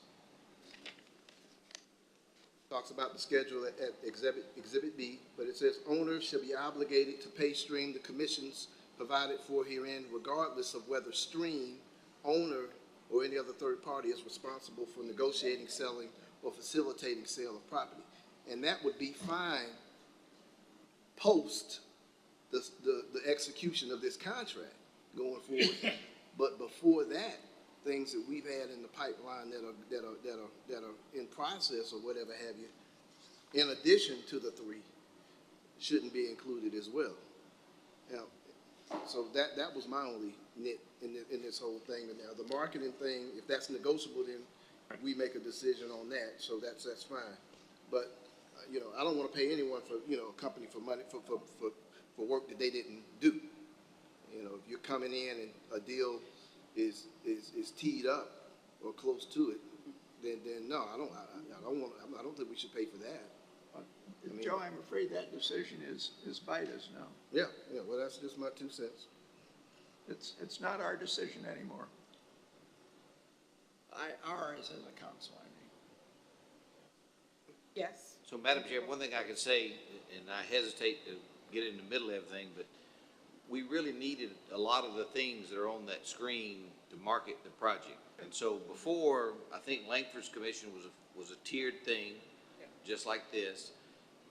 talks about the schedule at Exhibit B, but it says owners shall be obligated to pay Stream the commissions provided for herein, regardless of whether Stream, owner, or any other third party is responsible for negotiating, selling, or facilitating sale of property. And that would be fine post the execution of this contract going forward. But before that, things that we've had in the pipeline that are in process or whatever have you, in addition to the 3, shouldn't be included as well. Now, so that was my only nit in this whole thing. And now the marketing thing, if that's negotiable, then we make a decision on that. So that's fine. But I don't want to pay anyone for a company for money for work that they didn't do. If you're coming in and a deal is teed up or close to it, then no, I don't think we should pay for that. Joe, I'm afraid that decision is BIDA's now. Yeah, well, that's just my 2 cents. It's not our decision anymore. Our is in the council, I mean. Yes. So, Madam Chair, one thing I can say, and I hesitate to get in the middle of everything, but we really needed a lot of the things that are on that screen to market the project. And so before, I think Langford's commission was a tiered thing, just like this,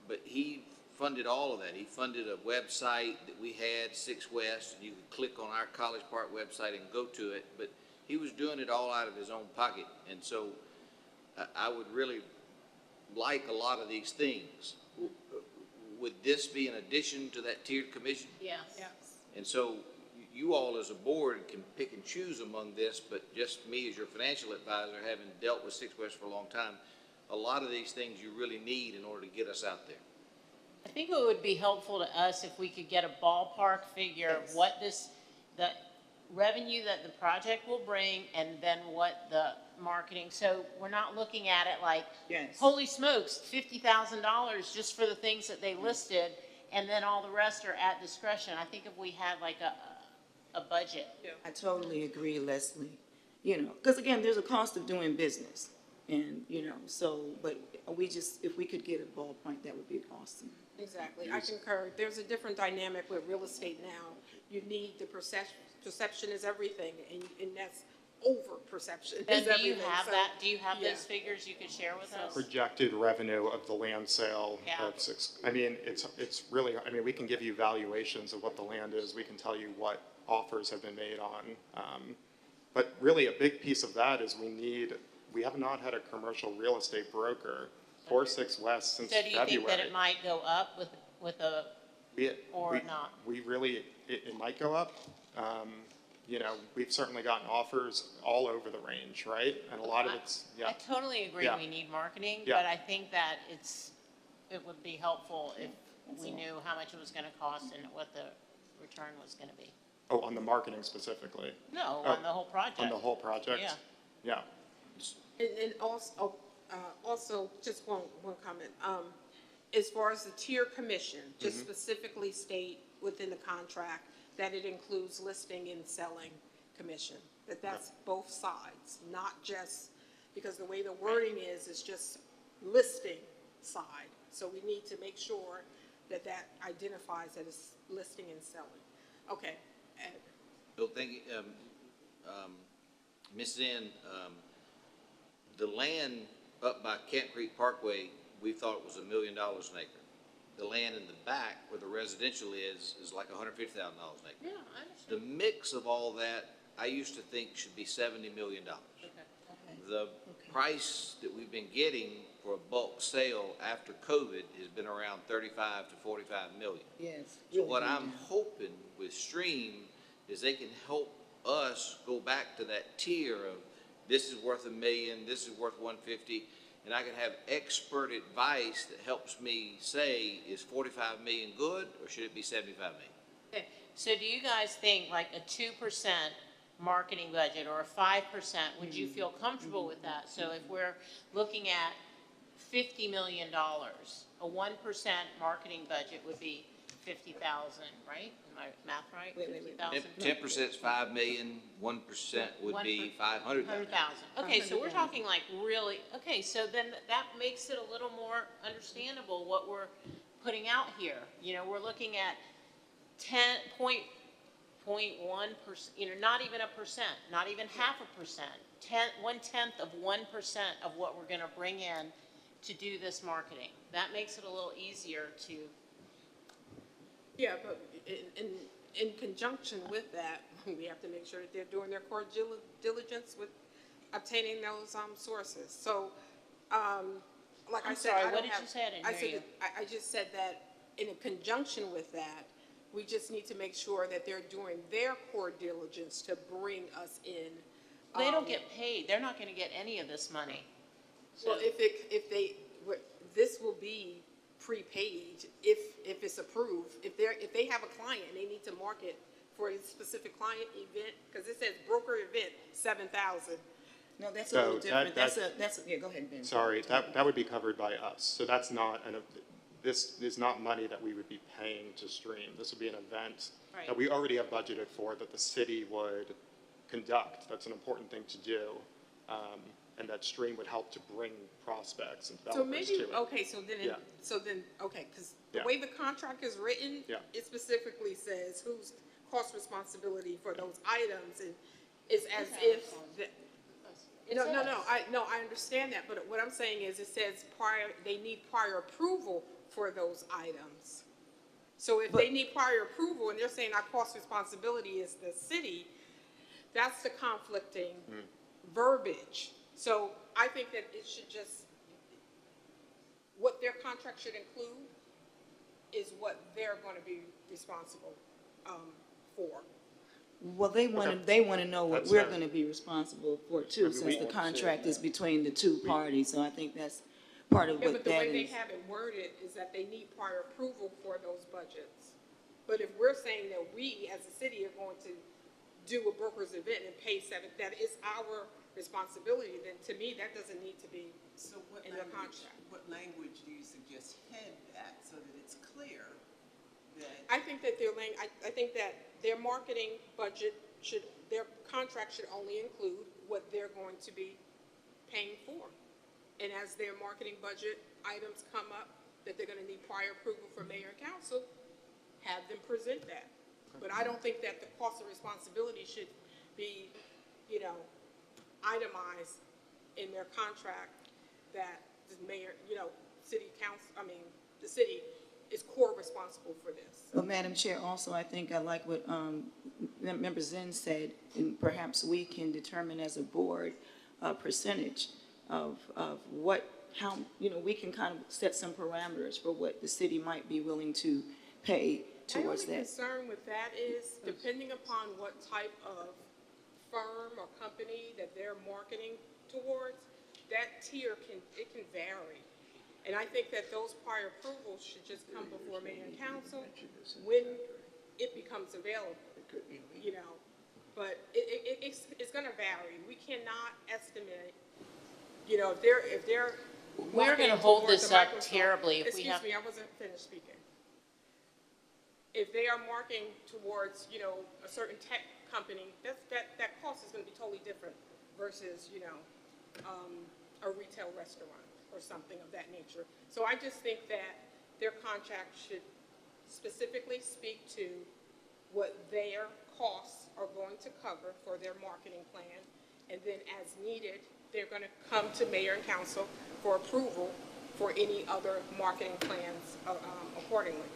but he funded all of that. He funded a website that we had, 6 West, and you could click on our College Park website and go to it, but he was doing it all out of his own pocket. And so I would really like a lot of these things. Would this be in addition to that tiered commission? Yes. Yes. And so you all as a board can pick and choose among this, but just me as your financial advisor, having dealt with 6 West for a long time, a lot of these things you really need in order to get us out there. I think it would be helpful to us if we could get a ballpark figure of what revenue that the project will bring and then what the marketing, so we're not looking at it like, Yes. holy smokes, $50,000 just for the things that they listed, and then all the rest are at discretion. I think if we had like a budget. I totally agree, Leslie. You know, because again, there's a cost of doing business. And, you know, so, but we just, if we could get a ballpoint, that would be awesome. Exactly, I concur. There's a different dynamic with real estate now. You need the perception is everything, and that's over-perception is And do everything. you have So, that, do you have yeah. those figures you could share with us? Projected revenue of the land sale. Yeah. I mean, it's really, I mean, we can give you valuations of what the land is. We can tell you what offers have been made on. But really, a big piece of that is we have not had a commercial real estate broker, 46 West, since So do you February. think that it might go up with a, or not? We really, it might go up. You know, we've certainly gotten offers all over the range, right? And a lot of it's, yeah. I totally agree Yeah. we need marketing, Yeah. but I think that it would be helpful if we knew how much it was gonna cost and what the return was gonna be. Oh, on the marketing specifically? No, Oh, on the whole project. On the whole project? Yeah. Yeah. And also, just one comment. As far as the tier commission, just specifically state within the contract that it includes listing and selling commission, that's both sides, not just, because the way the wording is just listing side. So we need to make sure that that identifies that it's listing and selling. Okay, Ed. Bill, thank you. Ms. Zen, the land up by Camp Creek Parkway, we thought it was $1 million an acre. The land in the back where the residential is like $150,000 an acre. Yeah, I understand. The mix of all that, I used to think should be $70 million. The price that we've been getting for a bulk sale after COVID has been around 35 to 45 million. Yes. So what I'm hoping with Stream is they can help us go back to that tier of this is worth $1 million, this is worth 150, and I can have expert advice that helps me say, is 45 million good or should it be 75 million? Okay, so do you guys think like a 2% marketing budget or a 5%, would you feel comfortable with that? So if we're looking at $50 million, a 1% marketing budget would be 50,000, right? Am I math right? Wait. 50,000? 10% is 5 million, 1% would be 500,000. 100,000. Okay, so we're talking like really, okay, so then that makes it a little more understandable what we're putting out here. You know, we're looking at 10.1%, you know, not even a percent, not even 0.5%, 1/10 of 1% of what we're gonna bring in to do this marketing. That makes it a little easier to. Yeah, but in conjunction with that, we have to make sure that they're doing their core diligence with obtaining those sources. So, like I said, sorry, I don't what did have. you say? I didn't hear you. I just said that in conjunction with that, we just need to make sure that they're doing their core diligence to bring us in. They don't get paid. They're not gonna get any of this money. Well, this will be prepaid if it's approved. If they have a client, they need to market for a specific client event, because it says broker event, 7,000. No, that's a little different. Yeah, go ahead, Ben. Sorry, that would be covered by us. So that's not, this is not money that we would be paying to Stream. This would be an event that we already have budgeted for, that the city would conduct. That's an important thing to do. And that Stream would help to bring prospects and developers to it. Because the way the contract is written, it specifically says whose cost responsibility for those items, and it's as if, I understand that, but what I'm saying is it says they need prior approval for those items. So if they need prior approval and they're saying our cost responsibility is the city, that's the conflicting verbiage. So I think that it should just, what their contract should include is what they're going to be responsible for. Well, they want to know what we're going to be responsible for too, since the contract is between the two parties. So I think that's part of what that is. But the way they have it worded is that they need prior approval for those budgets. But if we're saying that we, as a city, are going to do a broker's event and pay that is our responsibility, then to me, that doesn't need to be So what in the contract. what language do you suggest head that so that it's clear that? I think that I think that their marketing budget their contract should only include what they're going to be paying for. And as their marketing budget items come up, that they're gonna need prior approval from mayor and council, have them present that. But I don't think that the cost of responsibility should be, itemized in their contract that the mayor, city council, the city is core responsible for this. Well, Madam Chair, also, I think I like what Member Zinn said, and perhaps we can determine as a board a percentage of how, we can kind of set some parameters for what the city might be willing to pay towards My only that. concern with that is, depending upon what type of firm or company that they're marketing towards, that tier can vary. And I think that those prior approvals should just come before mayor and council when it becomes available, But it's gonna vary. We cannot estimate, if they're We're gonna marketing hold towards this a up Microsoft- terribly if we have. Excuse me, I wasn't finished speaking. If they are marketing towards, a certain tech company, that cost is gonna be totally different versus, a retail restaurant or something of that nature. So I just think that their contract should specifically speak to what their costs are going to cover for their marketing plan. And then as needed, they're gonna come to mayor and council for approval for any other marketing plans accordingly.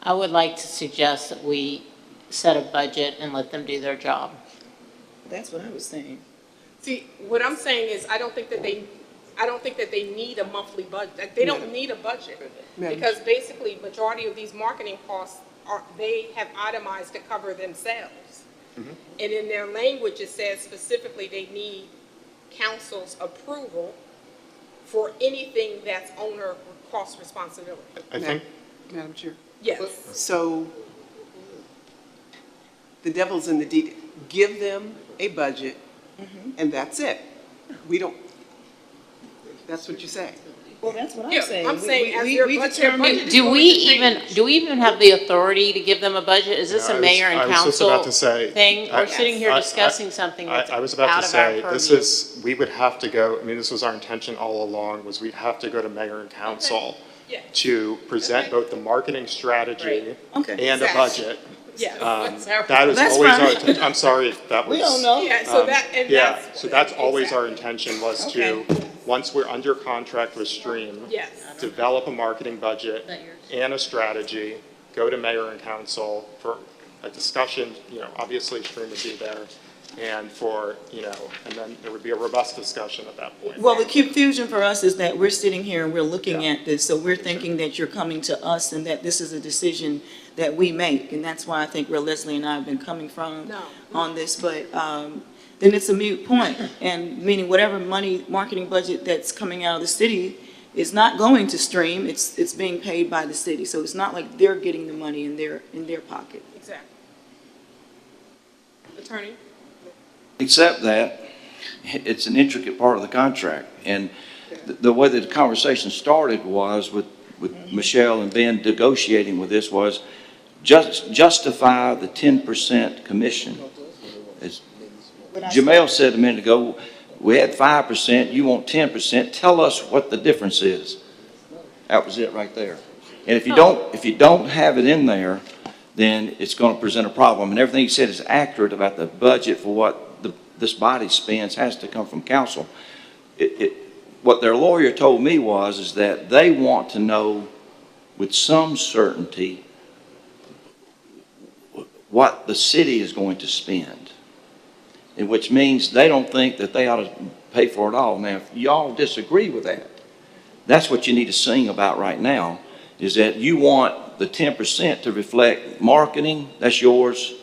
I would like to suggest that we set a budget and let them do their job. That's what I was saying. See, what I'm saying is, I don't think that they need a monthly budget. They don't need a budget. Because basically, majority of these marketing costs they have itemized to cover themselves. And in their language, it says specifically they need council's approval for anything that's owner cost responsibility. I think, Madam Chair? Yes. So the devil's in the detail. Give them a budget and that's it. We don't, that's what you say. Well, that's what I'm Yeah, saying. I'm saying as We their budget determine. is Do going we to even, change. do we even have the authority to give them a budget? Is this No, a mayor and I was just council about to say, thing? We're sitting here I- discussing something that's I was out about to of our say, purview. we would have to go, this was our intention all along, was we'd have to go to mayor and council Yeah. to present both the marketing strategy Okay. and a Exactly. budget. Yes. That is That's always our, fine. I'm sorry if that was. We don't know. Yeah, so Yeah, so that's always our intention was to, Okay. once we're under contract with Stream, Yes. develop a marketing budget and a strategy, go to mayor and council for a discussion, obviously Stream would be there, and and then there would be a robust discussion at that point. Well, the confusion for us is that we're sitting here and we're looking at this, so we're thinking that you're coming to us and that this is a decision that we make. And that's why I think where Leslie and I have been coming from No. on this, but then it's a moot point. And meaning whatever marketing budget that's coming out of the city is not going to Stream, it's being paid by the city. So it's not like they're getting the money in their pocket. Exactly. Attorney? Except that it's an intricate part of the contract. And the way that the conversation started was with Michelle and Ben negotiating with this was justify the 10% commission. As Jamel said a minute ago, we had 5%, you want 10%, tell us what the difference is. That was it right there. And if you don't have it in there, then it's going to present a problem. And everything he said is accurate about the budget for what this body spends has to come from council. What their lawyer told me is that they want to know with some certainty what the city is going to spend, and which means they don't think that they ought to pay for it all. Now, if y'all disagree with that, that's what you need to sing about right now, is that you want the 10% to reflect marketing, that's yours.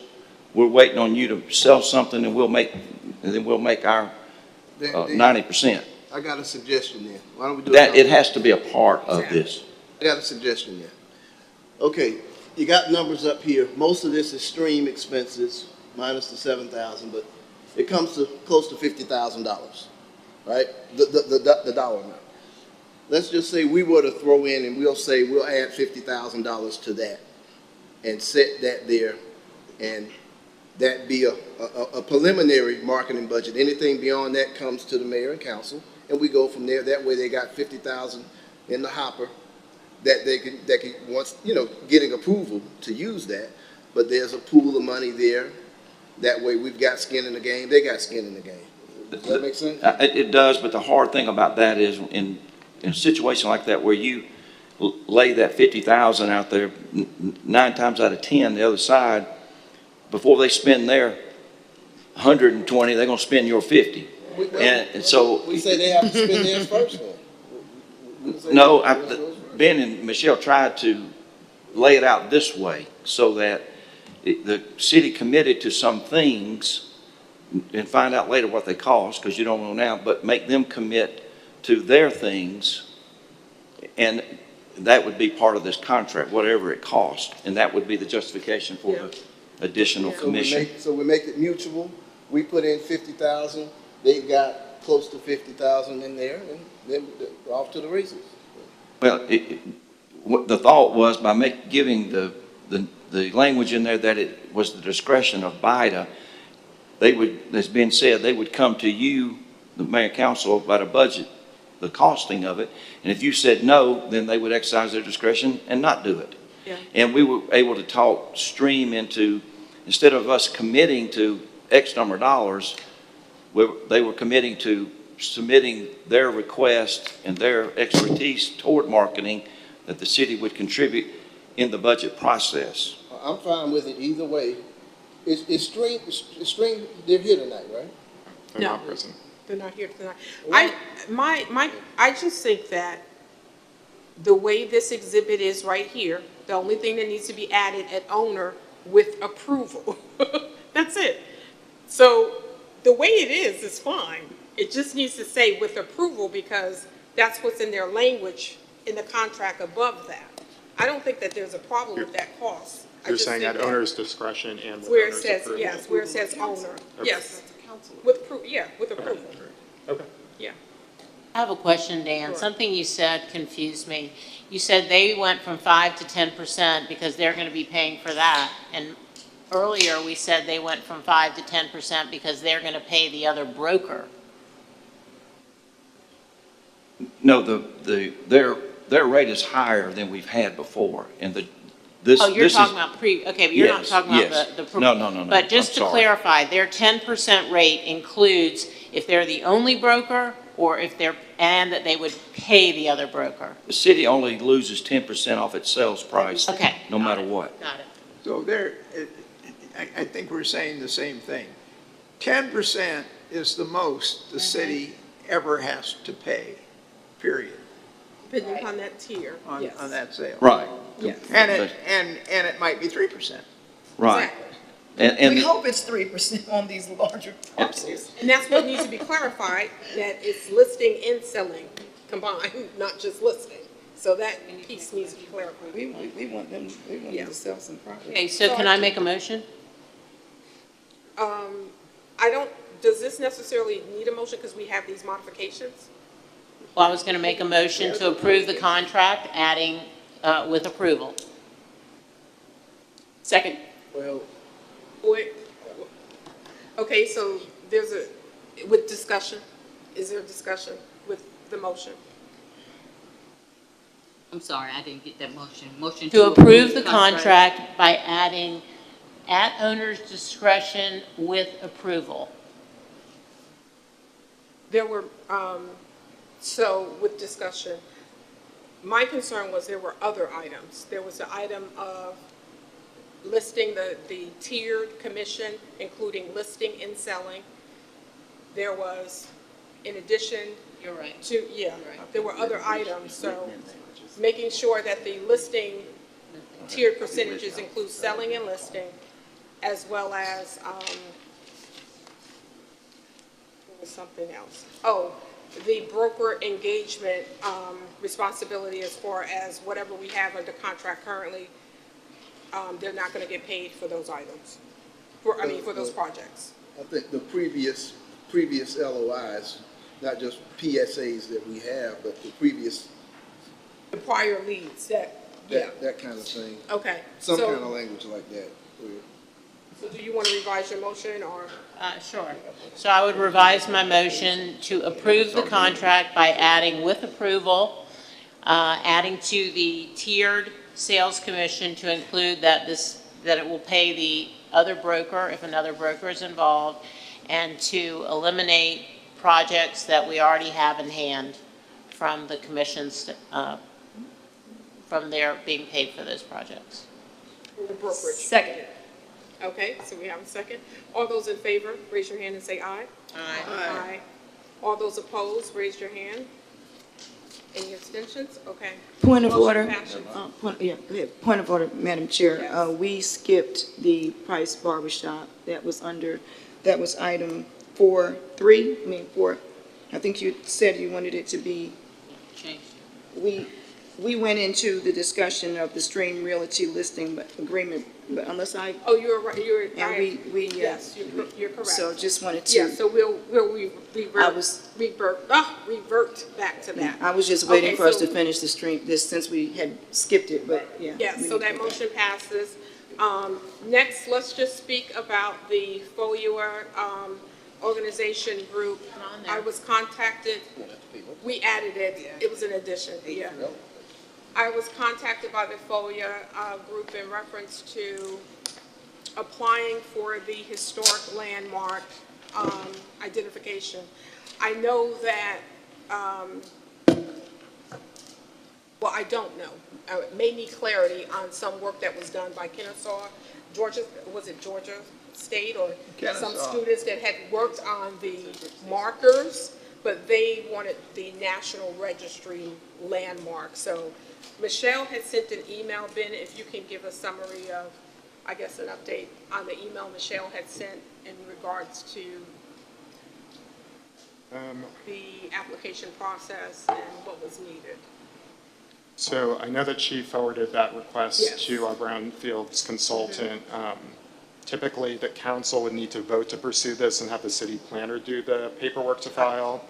We're waiting on you to sell something and then we'll make our 90%. I got a suggestion there. Why don't we do That, it has to be a part of this. I got a suggestion there. Okay, you got numbers up here. Most of this is stream expenses minus the 7,000, but it comes to close to $50,000, right? The dollar amount. Let's just say we were to throw in, and we'll say we'll add $50,000 to that and set that there, and that be a preliminary marketing budget. Anything beyond that comes to the mayor and council, and we go from there. That way they got 50,000 in the hopper that they can once, getting approval to use that, but there's a pool of money there. That way we've got skin in the game, they got skin in the game. Does that make sense? It does, but the hard thing about that is in a situation like that where you lay that 50,000 out there, 9 times out of 10, the other side, before they spend their 120, they're going to spend your 50. And so we say they have to spend theirs first then. no, Ben and Michelle tried to lay it out this way so that the city committed to some things and find out later what they cost, because you don't know now, but make them commit to their things, and that would be part of this contract, whatever it costs, and that would be the justification for the additional commission. So we make it mutual. We put in 50,000. They got close to 50,000 in there, and then we're off to the races. Well, what the thought was by giving the language in there that it was the discretion of BIDA, they would, as Ben said, they would come to you, the mayor and council, about a budget, the costing of it, and if you said no, then they would exercise their discretion and not do it. Yeah. And we were able to talk stream into, instead of us committing to X number of dollars, they were committing to submitting their request and their expertise toward marketing that the city would contribute in the budget process. I'm fine with it either way. Is Stream, they're here tonight, right? They're not present. They're not here tonight. I just think that the way this exhibit is right here, the only thing that needs to be added at owner with approval. That's it. So the way it is fine. It just needs to say with approval, because that's what's in their language in the contract above that. I don't think that there's a problem with that cost. You're saying at owner's discretion and with where it owner's says, approval? yes, where it says owner, Okay. yes. With approval, Okay. yeah. I have a question, Dan. Sure. Something you said confused me. You said they went from 5 to 10% because they're going to be paying for that. And earlier we said they went from 5 to 10% because they're going to pay the other broker. No, their rate is higher than we've had before, and Oh, you're talking about okay, but you're not Yes, talking about yes. the. No. But just to I'm sorry. clarify, their 10% rate includes if they're the only broker or if and that they would pay the other broker. The city only loses 10% off its sales price. Okay. No matter what. Got it. So I think we're saying the same thing. 10% is the most the city ever has to pay, period, Depending upon that tier, yes. on that sale. Right. Yes. And it might be 3%. Right. Exactly. And We hope it's 3% on these larger parcels. And that's what needs to be clarified, that it's listing and selling combined, not just listing. So that piece needs to be clarified. We want them to sell some property. Okay, so can I make a motion? Does this necessarily need a motion because we have these modifications? Well, I was going to make a motion to approve the contract, adding with approval. Second. Well, Wait. Okay, so with discussion, is there discussion with the motion? I'm sorry, I didn't get that motion. Motion To approve the contract by adding at owner's discretion with approval. There were, so with discussion, my concern was there were other items. There was the item of listing the tiered commission, including listing and selling. There was, in addition You're right. to, there were other items, so making sure that the listing tiered percentages include selling and listing, as well as, there was something else. Oh, the broker engagement responsibility as far as whatever we have under contract currently, they're not gonna get paid for those items, for those projects. I think the previous LOIs, not just PSAs that we have, but the previous, The prior leads, yeah, that kind of thing. okay. Some So- kind of language like that. So do you want to revise your motion, or? Sure. So I would revise my motion to approve the contract by adding with approval, adding to the tiered sales commission to include that it will pay the other broker if another broker is involved, and to eliminate projects that we already have in hand from the commissions, from their being paid for those projects. The brokerage. Second. Okay, so we have a second. All those in favor, raise your hand and say aye. Aye. All those opposed, raise your hand. Any abstentions? Okay. Point of Motion order. passes. Go ahead. Point of order, Madam Chair. Yes. We skipped the Price Barbershop. That was item 4. I think you said you wanted it to be, we went into the discussion of the Stream Realty listing agreement, but unless I, Oh, you're right, and we, yes, you're correct. so just wanted to. Yeah, so we'll revert back to that. I was just waiting Okay, for us so- to finish this since we had skipped it, but yeah. Yes, we so need that to go motion passes. Next, let's just speak about the FOIA organization group. I was contacted, we added it, it was an addition, yeah. I was contacted by the FOIA group in reference to applying for the historic landmark identification. I know that, well, I don't know. It may need clarity on some work that was done by Kennesaw, Georgia, was it Georgia State, or some Kennesaw. students that had worked on the markers, but they wanted the National Registry landmark. So Michelle had sent an email. Ben, if you can give a summary of, I guess, an update on the email Michelle had sent in regards to the application process and what was needed. So I know that she forwarded that request Yes. to our Brownfields consultant. Typically, the council would need to vote to pursue this and have the city planner do the paperwork to file.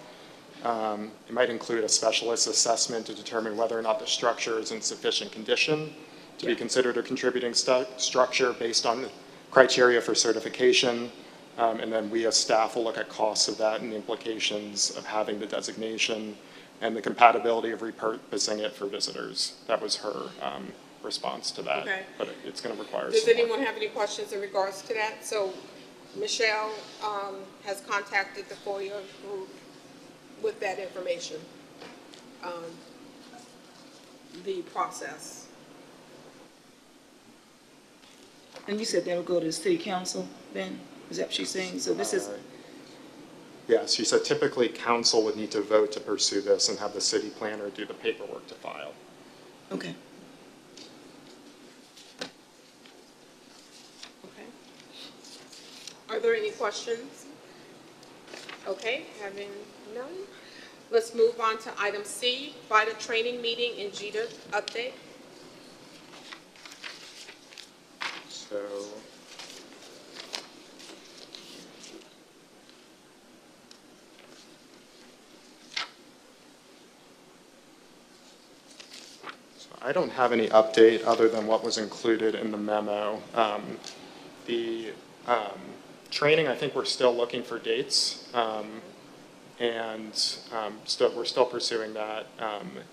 It might include a specialist assessment to determine whether or not the structure is in sufficient condition to be considered a contributing structure based on criteria for certification. And then we as staff will look at costs of that and the implications of having the designation and the compatibility of repurposing it for visitors. That was her response to that. Okay. But it's going to require Does some work. anyone have any questions in regards to that? So Michelle has contacted the FOIA group with that information, the process. And you said that would go to the city council, Ben? Is that what she's saying? So this is, Yes, she said typically council would need to vote to pursue this and have the city planner do the paperwork to file. okay. Okay. Are there any questions? Okay, having none, let's move on to item C, BIDA training meeting in GIDA update. So, I don't have any update other than what was included in the memo. The training, I think we're still looking for dates, and we're still pursuing that.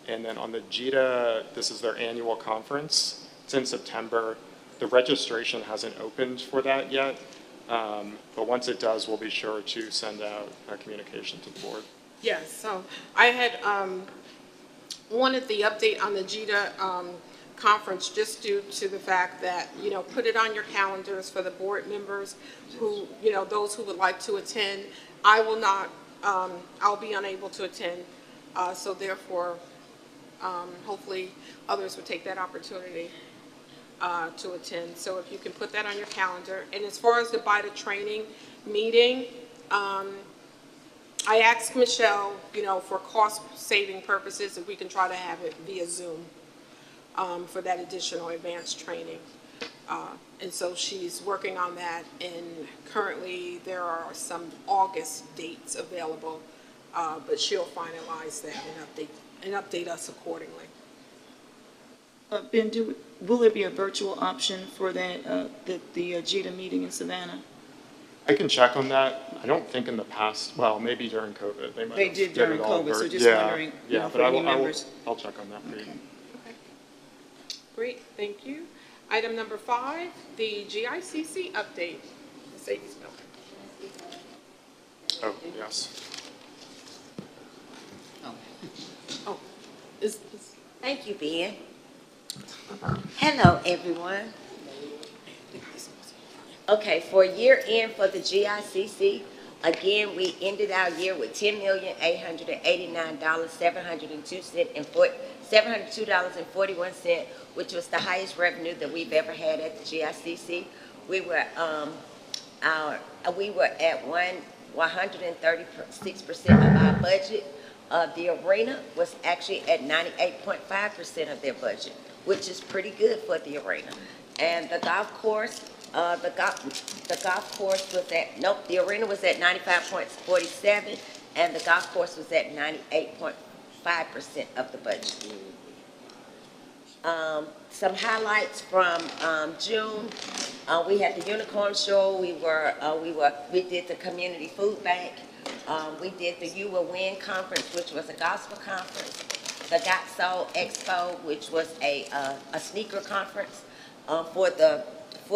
And then on the GIDA, this is their annual conference. It's in September. The registration hasn't opened for that yet, but once it does, we'll be sure to send out a communication to the board. Yes, so I had wanted the update on the GIDA conference just due to the fact that, put it on your calendars for the board members who, those who would like to attend. I will not, I'll be unable to attend, so therefore, hopefully others would take that opportunity to attend. So if you can put that on your calendar. And as far as the BIDA training meeting, I asked Michelle, for cost-saving purposes, if we can try to have it via Zoom for that additional advanced training. And so she's working on that, and currently there are some August dates available, but she'll finalize that and update us accordingly. Ben, will there be a virtual option for that, the JIDA meeting in Savannah? I can check on that. I don't think in the past, well, maybe during COVID, they might They have did did during it all COVID, so just yeah, wondering, you yeah, know, but for I any will, members. I'll check on that for you. Great, thank you. Item number 5, the GICC update. Mercedes Miller. Oh, yes. Oh, Thank you, Ben. Hello, everyone. Okay, for year end for the GICC, again, we ended our year with $10,889,702.41, which was the highest revenue that we've ever had at the GICC. We were at 136% of our budget. The arena was actually at 98.5% of their budget, which is pretty good for the arena. And the golf course, the golf course was at, nope, the arena was at 95.47, and the golf course was at 98.5% of the budget. Some highlights from June. We had the unicorn show. We did the community food bank. We did the You Will Win conference, which was a gospel conference. The Got Sold Expo, which was a sneaker conference. For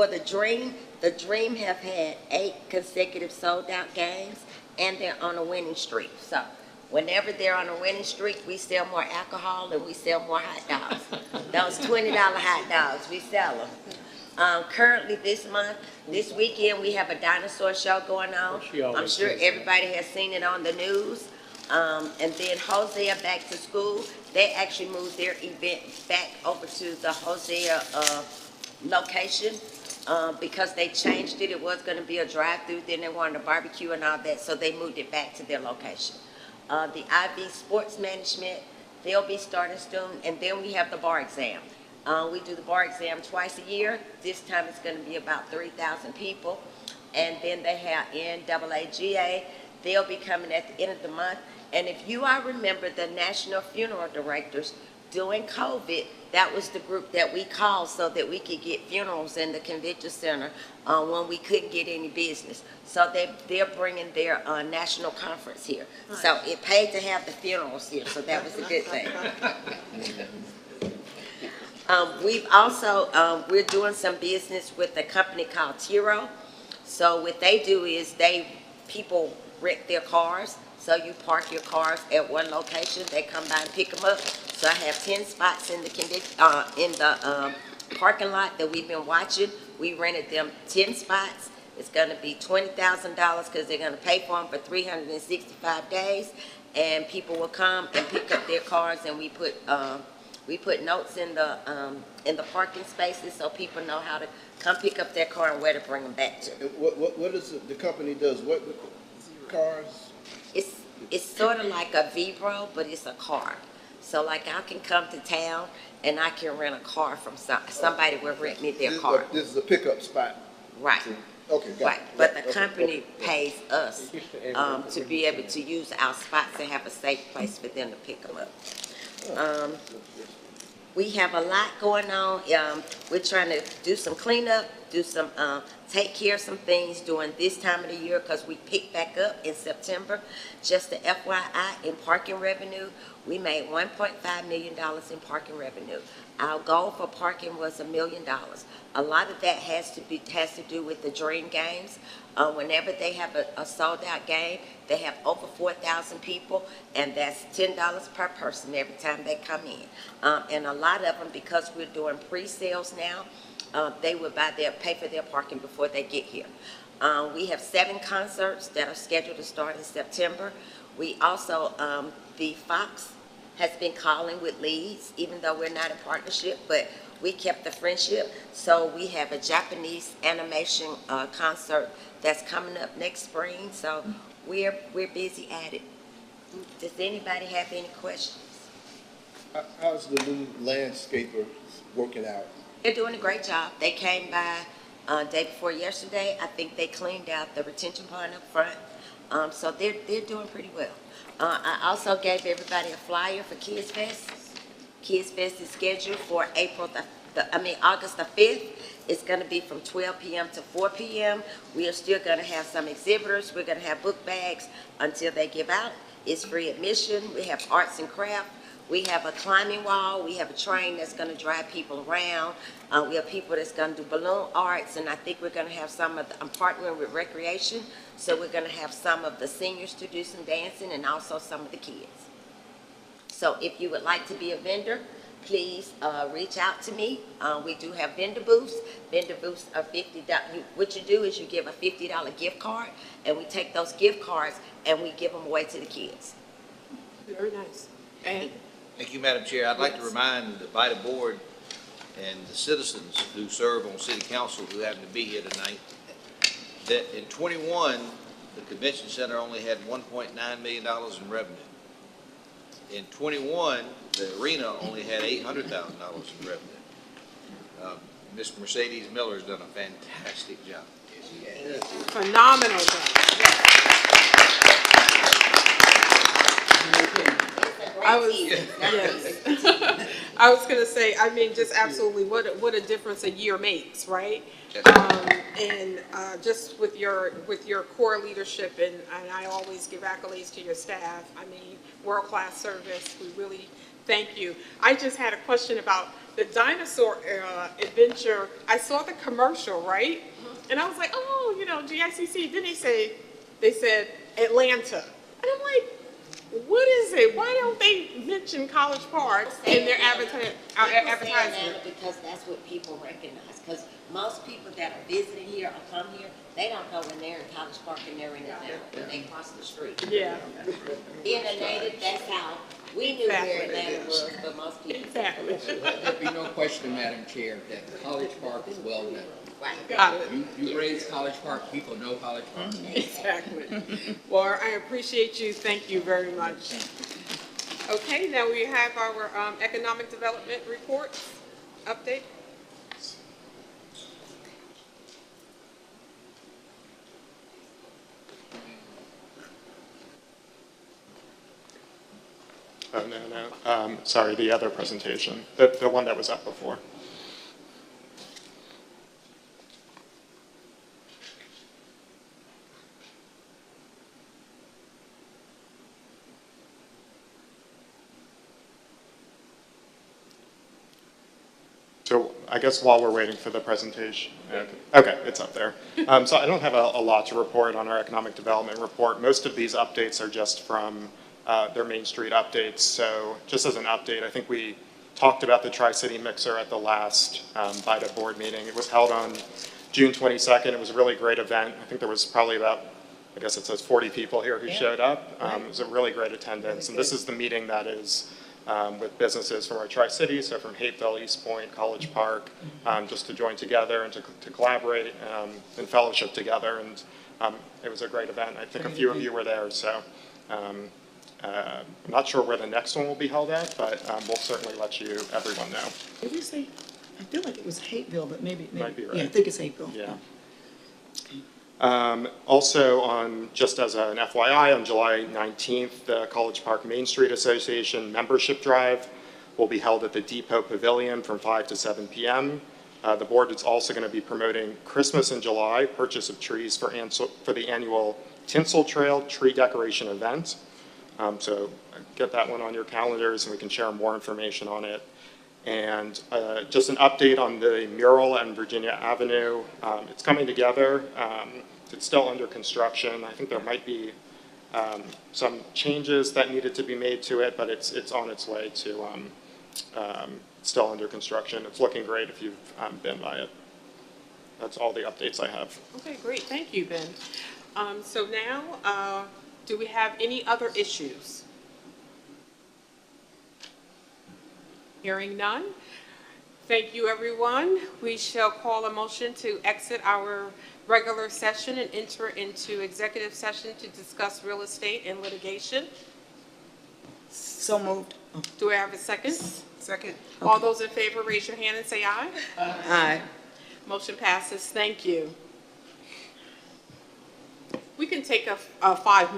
the Dream, the Dream have had 8 consecutive sold-out games, and they're on a winning streak. So whenever they're on a winning streak, we sell more alcohol and we sell more hot dogs. Those $20 hot dogs, we sell them. Currently this weekend, we have a dinosaur show going on. I'm sure everybody has seen it on the news. And then Hosea Back to School, they actually moved their event back over to the Hosea location because they changed it. It was going to be a drive-through, then they wanted a barbecue and all that, so they moved it back to their location. The IB Sports Management, they'll be starting soon, and then we have the bar exam. We do the bar exam twice a year. This time it's going to be about 3,000 people. And then they have NAAGA. They'll be coming at the end of the month. And if you all remember the National Funeral Directors, during COVID, that was the group that we called so that we could get funerals in the convention center when we couldn't get any business. So they're bringing their national conference here. So it paid to have the funerals here, so that was a good thing. We've also, we're doing some business with a company called Tiro. So what they do is people rent their cars. So you park your cars at one location, they come by and pick them up. So I have 10 spots in the parking lot that we've been watching. We rented them 10 spots. It's gonna be $20,000 because they're gonna pay for them for 365 days. And people will come and pick up their cars, and we put notes in the parking spaces so people know how to come pick up their car and where to bring them back to. What is it the company does? What cars? It's sort of like a Vibro, but it's a car. So like I can come to town and I can rent a car from somebody will rent me their car. This is a pickup spot. Right. Okay, got Right, it. but the company pays us to be able to use our spots and have a safe place for them to pick them up. We have a lot going on. We're trying to do some cleanup, take care of some things during this time of the year because we pick back up in September. Just the FYI, in parking revenue, we made $1.5 million in parking revenue. Our goal for parking was $1 million. A lot of that has to do with the Dream games. Whenever they have a sold-out game, they have over 4,000 people, and that's $10 per person every time they come in. And a lot of them, because we're doing pre-sales now, they will pay for their parking before they get here. We have 7 concerts that are scheduled to start in September. We also, the Fox has been calling with leads, even though we're not in partnership, but we kept the friendship. So we have a Japanese animation concert that's coming up next spring. So we're busy at it. Does anybody have any questions? How's the new landscaper working out? They're doing a great job. They came by day before yesterday. I think they cleaned out the retention pond up front. So they're doing pretty well. I also gave everybody a flyer for Kids Fest. Kids Fest is scheduled for August the 5th. It's going to be from 12 p.m. to 4 p.m. We are still going to have some exhibitors. We're going to have book bags until they give out. It's free admission. We have arts and craft. We have a climbing wall. We have a train that's going to drive people around. We have people that's going to do balloon arts, and I think we're going to have some of I'm partnering with recreation, so we're going to have some of the seniors to do some dancing and also some of the kids. So if you would like to be a vendor, please reach out to me. We do have vendor booths. Vendor booths are $50. What you do is you give a $50 gift card, and we take those gift cards and we give them away to the kids. Very nice. And Thank you, Madam Chair. I'd like to remind the BIDA board and the citizens who serve on city council who happen to be here tonight that in 21, the convention center only had $1.9 million in revenue. In 21, the arena only had $800,000 in revenue. Ms. Mercedes Miller has done a fantastic job. phenomenal job. I was going to say, I mean, just absolutely what a difference a year makes, right? And just with your core leadership, and I always give accolades to your staff. I mean, world-class service. We really thank you. I just had a question about the dinosaur adventure. I saw the commercial, right? And I was like, oh, you know, GICC. Then they said Atlanta, and I'm like, what is it? Why don't they mention College Park in their advertisement? Because that's what people recognize. Because most people that are visiting here or come here, they don't know when they're in College Park and they're in Atlanta when they cross the street. Yeah. Being a native, that's how we knew where Atlanta was, but most people. Exactly. There'd be no question, Madam Chair, that College Park is well known. Right. Got it. You raise College Park, people know College Park. Exactly. Well, I appreciate you. Thank you very much. Okay, now we have our economic development report update. Oh, no. Sorry, the other presentation, the one that was up before. So I guess while we're waiting for the presentation, okay, it's up there. So I don't have a lot to report on our economic development report. Most of these updates are just from their Main Street updates. So just as an update, I think we talked about the Tri-City Mixer at the last BIDA board meeting. It was held on June 22nd. It was a really great event. I think there was probably about, I guess it says 40 people here who showed up. It was a really great attendance. And this is the meeting that is with businesses from our Tri-City, so from Hapeville, East Point, College Park, just to join together and to collaborate and fellowship together. And it was a great event. I think a few of you were there, so I'm not sure where the next one will be held at, but we'll certainly let everyone know. Did we say, I feel like it was Hapeville, but maybe. Might be right. Yeah, I think it's Hapeville. Yeah. Also, just as an FYI, on July 19th, the College Park Main Street Association membership drive will be held at the Depot Pavilion from 5 to 7 p.m. The board is also going to be promoting Christmas in July, purchase of trees for the annual Tinsel Trail tree decoration event. So get that one on your calendars and we can share more information on it. And just an update on the mural on Virginia Avenue. It's coming together. It's still under construction. I think there might be some changes that needed to be made to it, but it's on its way to still under construction. It's looking great if you've been by it. That's all the updates I have. Okay, great. Thank you, Ben. So now, do we have any other issues? Hearing none. Thank you, everyone. We shall call a motion to exit our regular session and enter into executive session to discuss real estate and litigation. So moved. Do I have a second? Second. All those in favor, raise your hand and say aye. Aye. Motion passes. Thank you. We can take a 5-minute